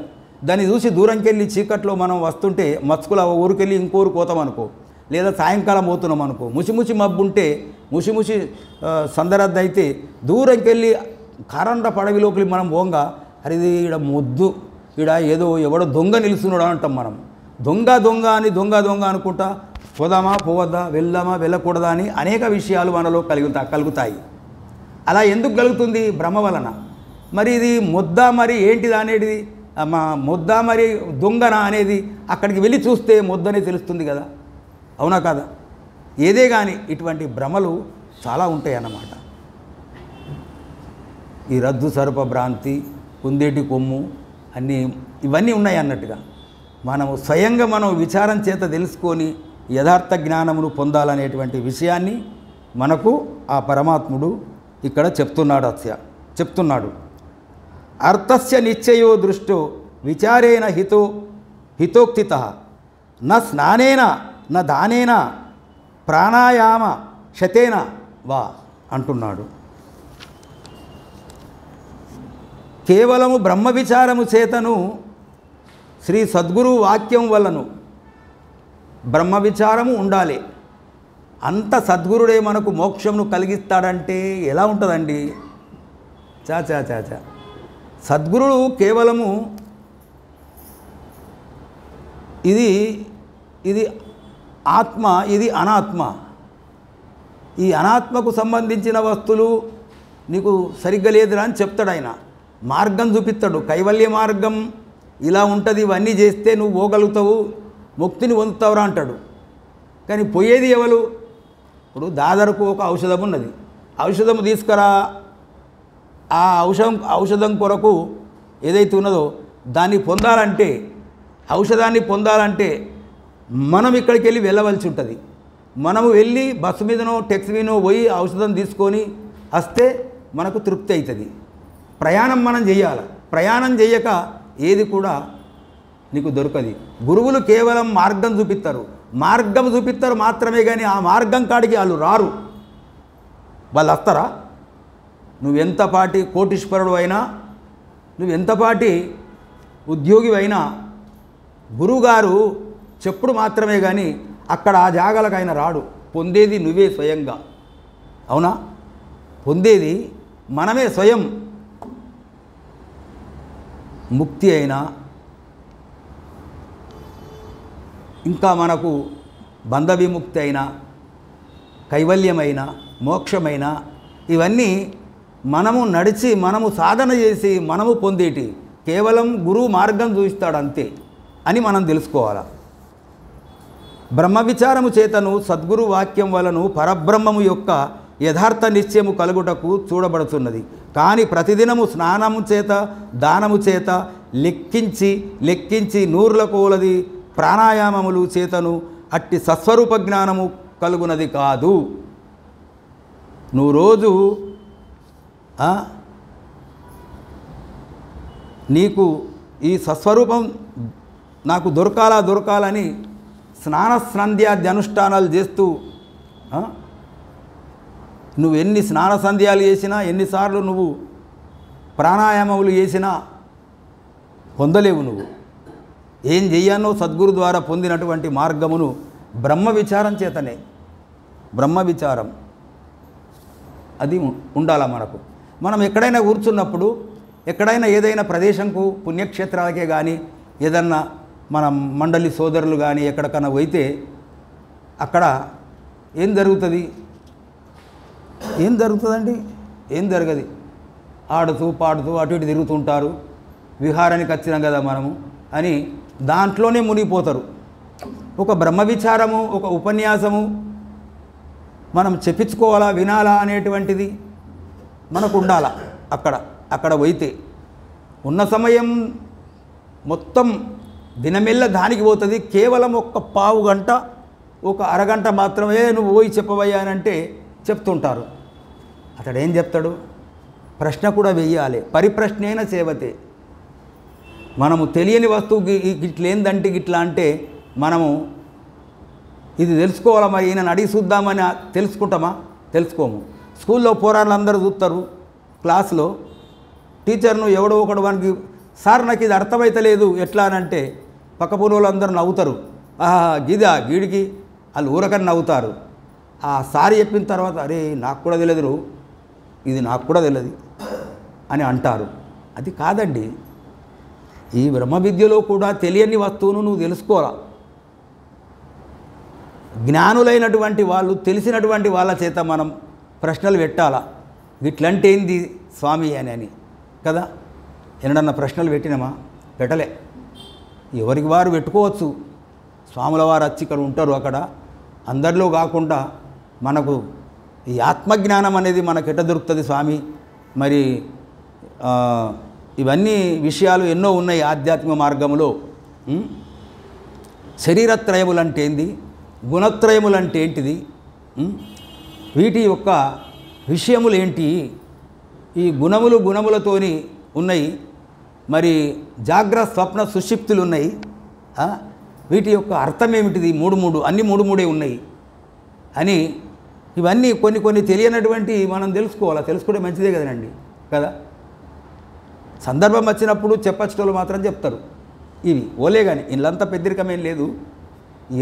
దాన్ని చూసి దూరంకి వెళ్ళి చీకట్లో మనం వస్తుంటే మచ్చుకుల ఊరికెళ్ళి ఇంకోరు పోతాం అనుకో, లేదా సాయంకాలం పోతున్నాం అనుకో, ముసి మబ్బు ఉంటే ముసి సందరద్దు అయితే దూరంకి వెళ్ళి కరండ పడవి లోపలి మనం పోంగా అరే ఇది ఈడ మొద్దు, ఈడ ఏదో ఎవడో దొంగ నిలుస్తున్నాడు అంటాం మనం. దొంగ అనుకుంటా పోదామా పోవద్దా, వెళ్దామా వెళ్ళకూడదా అని అనేక విషయాలు మనలో కలుగుతాయి. అలా ఎందుకు కలుగుతుంది? భ్రమ వలన. మరి ఇది మొద్ద మరి ఏంటిది అనేది, మొద్ద మరి దొంగన అనేది అక్కడికి వెళ్ళి చూస్తే మొద్దనే తెలుస్తుంది కదా, అవునా కాదా? ఏదే కానీ ఇటువంటి భ్రమలు చాలా ఉంటాయి అన్నమాట. ఈ రద్దు సర్ప భ్రాంతి, కుందేటి కొమ్ము అన్నీ ఇవన్నీ ఉన్నాయి అన్నట్టుగా మనము స్వయంగా మనం విచారం చేత తెలుసుకొని యథార్థ జ్ఞానమును పొందాలనేటువంటి విషయాన్ని మనకు ఆ పరమాత్ముడు ఇక్కడ చెప్తున్నాడు. అర్థస్య నిశ్చయో దృష్టో విచారేణ హితోక్తిత న స్నానేన న దానేన ప్రాణాయామ శతేన వా అంటున్నాడు. కేవలము బ్రహ్మ విచారము చేతను శ్రీ సద్గురు వాక్యం వల్లను బ్రహ్మ విచారము ఉండాలి. అంత సద్గురుడే మనకు మోక్షమును కలిగిస్తాడంటే ఎలా ఉంటుందండి? చా సద్గురుడు కేవలము ఇది ఆత్మ, ఇది అనాత్మ. ఈ అనాత్మకు సంబంధించిన వస్తువులు నీకు సరిగ్గా లేదురా అని చెప్తాడు ఆయన. మార్గం చూపిస్తాడు, కైవల్య మార్గం ఇలా ఉంటుంది, ఇవన్నీ చేస్తే నువ్వు పోగలుగుతావు, ముక్తిని పొందుతావురా అంటాడు. కానీ పోయేది ఎవరు? ఇప్పుడు దాదరకు ఒక ఔషధం ఉన్నది, ఔషధం తీసుకురా. ఆ ఔషధం కొరకు ఏదైతే ఉన్నదో దాన్ని పొందాలంటే, ఔషధాన్ని పొందాలంటే మనం ఇక్కడికి వెళ్ళి వెళ్ళవలసి ఉంటుంది. మనము వెళ్ళి బస్సు మీదనో టెక్సీ మీదనో పోయి ఔషధం తీసుకొని వస్తే మనకు తృప్తి అవుతుంది. ప్రయాణం మనం చేయాలి. ప్రయాణం చేయక ఏది కూడా నీకు దొరకదు. గురువులు కేవలం మార్గం చూపిస్తారు మాత్రమే, కానీ ఆ మార్గం కాడికి వాళ్ళు రారు. వాళ్ళు వస్తారా? నువ్వెంతపాటి కోటీశ్వరుడు అయినా, నువ్వెంతపాటి ఉద్యోగి అయినా, గురువుగారు చెప్పుడు మాత్రమే కానీ అక్కడ ఆ జాగాలకు ఆయన రాడు. పొందేది నువ్వే స్వయంగా. అవునా? పొందేది మనమే స్వయం. ముక్తి అయినా, ఇంకా మనకు బంధ విముక్తి అయినా, కైవల్యమైన, మోక్షమైన, ఇవన్నీ మనము నడిచి, మనము సాధన చేసి మనము పొందేటి. కేవలం గురువు మార్గం చూపిస్తాడు అంతే అని మనం తెలుసుకోవాలి. బ్రహ్మ విచారము చేతను సద్గురు వాక్యం వలను పరబ్రహ్మము యొక్క యథార్థ నిశ్చయము కలుగుటకు చూడబడుతున్నది. కానీ ప్రతిదినము స్నానము చేత, దానము చేత లెక్కించి నూర్ల కోలది ప్రాణాయామములు చేతను అట్టి సస్వరూప జ్ఞానము కలుగునది కాదు. నువ్వు రోజు నీకు ఈ సస్వరూపం నాకు దొరకాలని స్నానాద్యాది అనుష్ఠానాలు చేస్తూ నువ్వు ఎన్ని స్నాన సంధ్యాలు చేసినా, ఎన్నిసార్లు నువ్వు ప్రాణాయామములు చేసినా పొందలేవు. నువ్వు ఏం చెయ్యానో సద్గురు ద్వారా పొందినటువంటి మార్గమును బ్రహ్మ విచారం చేతనే, బ్రహ్మ విచారం అది ఉండాల మనకు. మనం ఎక్కడైనా కూర్చున్నప్పుడు, ఎక్కడైనా ఏదైనా ప్రదేశంకు, పుణ్యక్షేత్రాలకే కానీ, ఏదన్నా మన మండలి సోదరులు కానీ ఎక్కడికన్నా పోయితే అక్కడ ఏం జరుగుతుందండి? ఏం జరగదు. ఆడుతూ పాడుతూ అటు ఇటు తిరుగుతుంటారు. విహారానికి వచ్చినాం కదా మనము అని దాంట్లోనే మునిగిపోతారు. ఒక బ్రహ్మ విచారము, ఒక ఉపన్యాసము మనం చెప్పించుకోవాలా, వినాలా అనేటువంటిది మనకు ఉండాలా. అక్కడ పోయితే ఉన్న సమయం మొత్తం దినమెల్ల దానికి పోతుంది. కేవలం ఒక పావు గంట, ఒక అరగంట మాత్రమే నువ్వు పోయి చెప్పవయ్యా అని అంటే చెప్తుంటారు. అతడు ఏం చెప్తాడు? ప్రశ్న కూడా వెయ్యాలి. పరిప్రశ్నేన సేవతే. మనము తెలియని వస్తువు గిట్లేందంటే గిట్లా అంటే మనము ఇది తెలుసుకోవాలా, మరి ఈయనను అడిగి చూద్దామని తెలుసుకుంటామా? తెలుసుకోము. స్కూల్లో పోరాళ్ళందరూ చూస్తారు, క్లాసులో టీచర్ను ఎవడో ఒకడు వానికి సార్ నాకు ఇది అర్థమైతలేదు ఎట్లా అని అంటే పక్కపూర్వ వాళ్ళందరూ నవ్వుతారు. గీడికి వాళ్ళు ఊరకని నవ్వుతారు. ఆ సారి చెప్పిన తర్వాత అరే నాకు కూడా తెలియదు, ఇది నాకు కూడా తెలియదు అని అంటారు. అది కాదండి. ఈ బ్రహ్మ విద్యలో కూడా తెలియని వస్తువును నువ్వు తెలుసుకోరా. జ్ఞానులైనటువంటి వాళ్ళు, తెలిసినటువంటి వాళ్ళ చేత మనం ప్రశ్నలు పెట్టాలా. ఇట్లంటే ఏంది స్వామి అని కదా. ఎన్నడన్నా ప్రశ్నలు పెట్టినామా? పెట్టలే. ఎవరికి వారు పెట్టుకోవచ్చు. స్వాముల వారు వచ్చి ఇక్కడ ఉంటారు, అక్కడ అందరిలో కాకుండా మనకు ఈ ఆత్మజ్ఞానం అనేది మనకు ఎట దొరుకుతుంది స్వామి? మరి ఇవన్నీ విషయాలు ఎన్నో ఉన్నాయి ఆధ్యాత్మిక మార్గంలో. శరీరత్రయములు అంటే ఏంది, గుణత్రయములు అంటే ఏంటిది, వీటి యొక్క విషయములు ఏంటి? ఈ గుణములతోని ఉన్నాయి, మరి జాగ్రత్త స్వప్న సుషిప్తులు ఉన్నాయి. వీటి యొక్క అర్థం ఏమిటిది? అన్నీ మూడే ఉన్నాయి అని ఇవన్నీ కొన్ని తెలియనటువంటి మనం తెలుసుకోవాలా. తెలుసుకుంటే మంచిదే కదండి కదా. సందర్భం వచ్చినప్పుడు చెప్పచ్చటోళ్ళు మాత్రం చెప్తారు. ఇవి ఓలే కానీ ఇళ్ళంతా పెద్దరికమేం లేదు.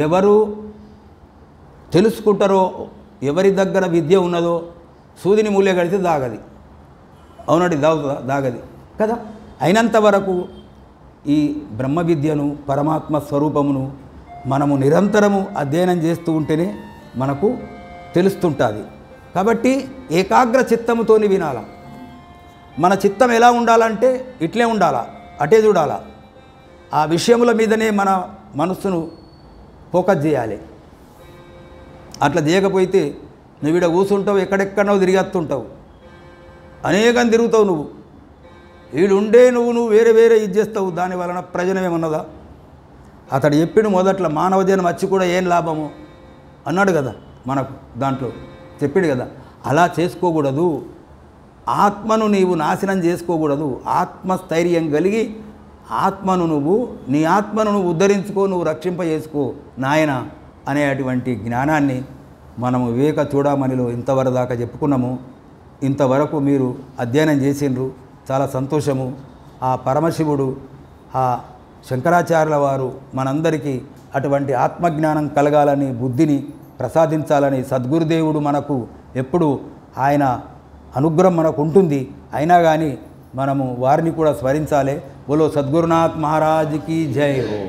ఎవరు తెలుసుకుంటారో, ఎవరి దగ్గర విద్య ఉన్నదో సూదిని మూలే కడితే దాగది. అవునండి, దాగది కదా. అయినంత వరకు ఈ బ్రహ్మ విద్యను, పరమాత్మ స్వరూపమును మనము నిరంతరము అధ్యయనం చేస్తూ ఉంటేనే మనకు తెలుస్తుంటుంది. కాబట్టి ఏకాగ్ర చిత్తముతోని వినాల. మన చిత్తం ఎలా ఉండాలంటే ఇట్లే ఉండాలా, అటే చూడాలా. ఆ విషయముల మీదనే మన మనస్సును ఫోకస్ చేయాలి. అట్లా చేయకపోతే నువ్వు ఇక్కడ కూర్చుంటావు, ఎక్కడెక్కడో తిరిగేస్తుంటావు, అనేకం తిరుగుతావు. నువ్వు వీడుండే నువ్వు వేరే ఇది చేస్తావు. దాని వలన ప్రయోజనం ఏమన్నదా? అతడు చెప్పిన మొదట్లో మానవ జన్మ వచ్చి కూడా ఏం లాభము అన్నాడు కదా, మనకు దాంట్లో చెప్పాడు కదా. అలా చేసుకోకూడదు. ఆత్మను నీవు నాశనం చేసుకోకూడదు. ఆత్మస్థైర్యం కలిగి నీ ఆత్మను నువ్వు ఉద్ధరించుకో, నువ్వు రక్షింపజేసుకో నాయన అనేటువంటి జ్ఞానాన్ని మనము వివేక చూడమనిలో ఇంతవరకు దాకా చెప్పుకున్నాము. ఇంతవరకు మీరు అధ్యయనం చేసిండ్రు, చాలా సంతోషము. ఆ పరమశివుడు, ఆ శంకరాచార్యుల వారు మనందరికీ అటువంటి ఆత్మజ్ఞానం కలగాలని, బుద్ధిని ప్రసాదించాలని సద్గురుదేవుడు మనకు ఎప్పుడు ఆయన అనుగ్రహం మనకు ఉంటుంది. అయినా కానీ మనము వారిని కూడా స్మరించాలి. బోలో సద్గురునాథ్ మహారాజ్కి జై హో.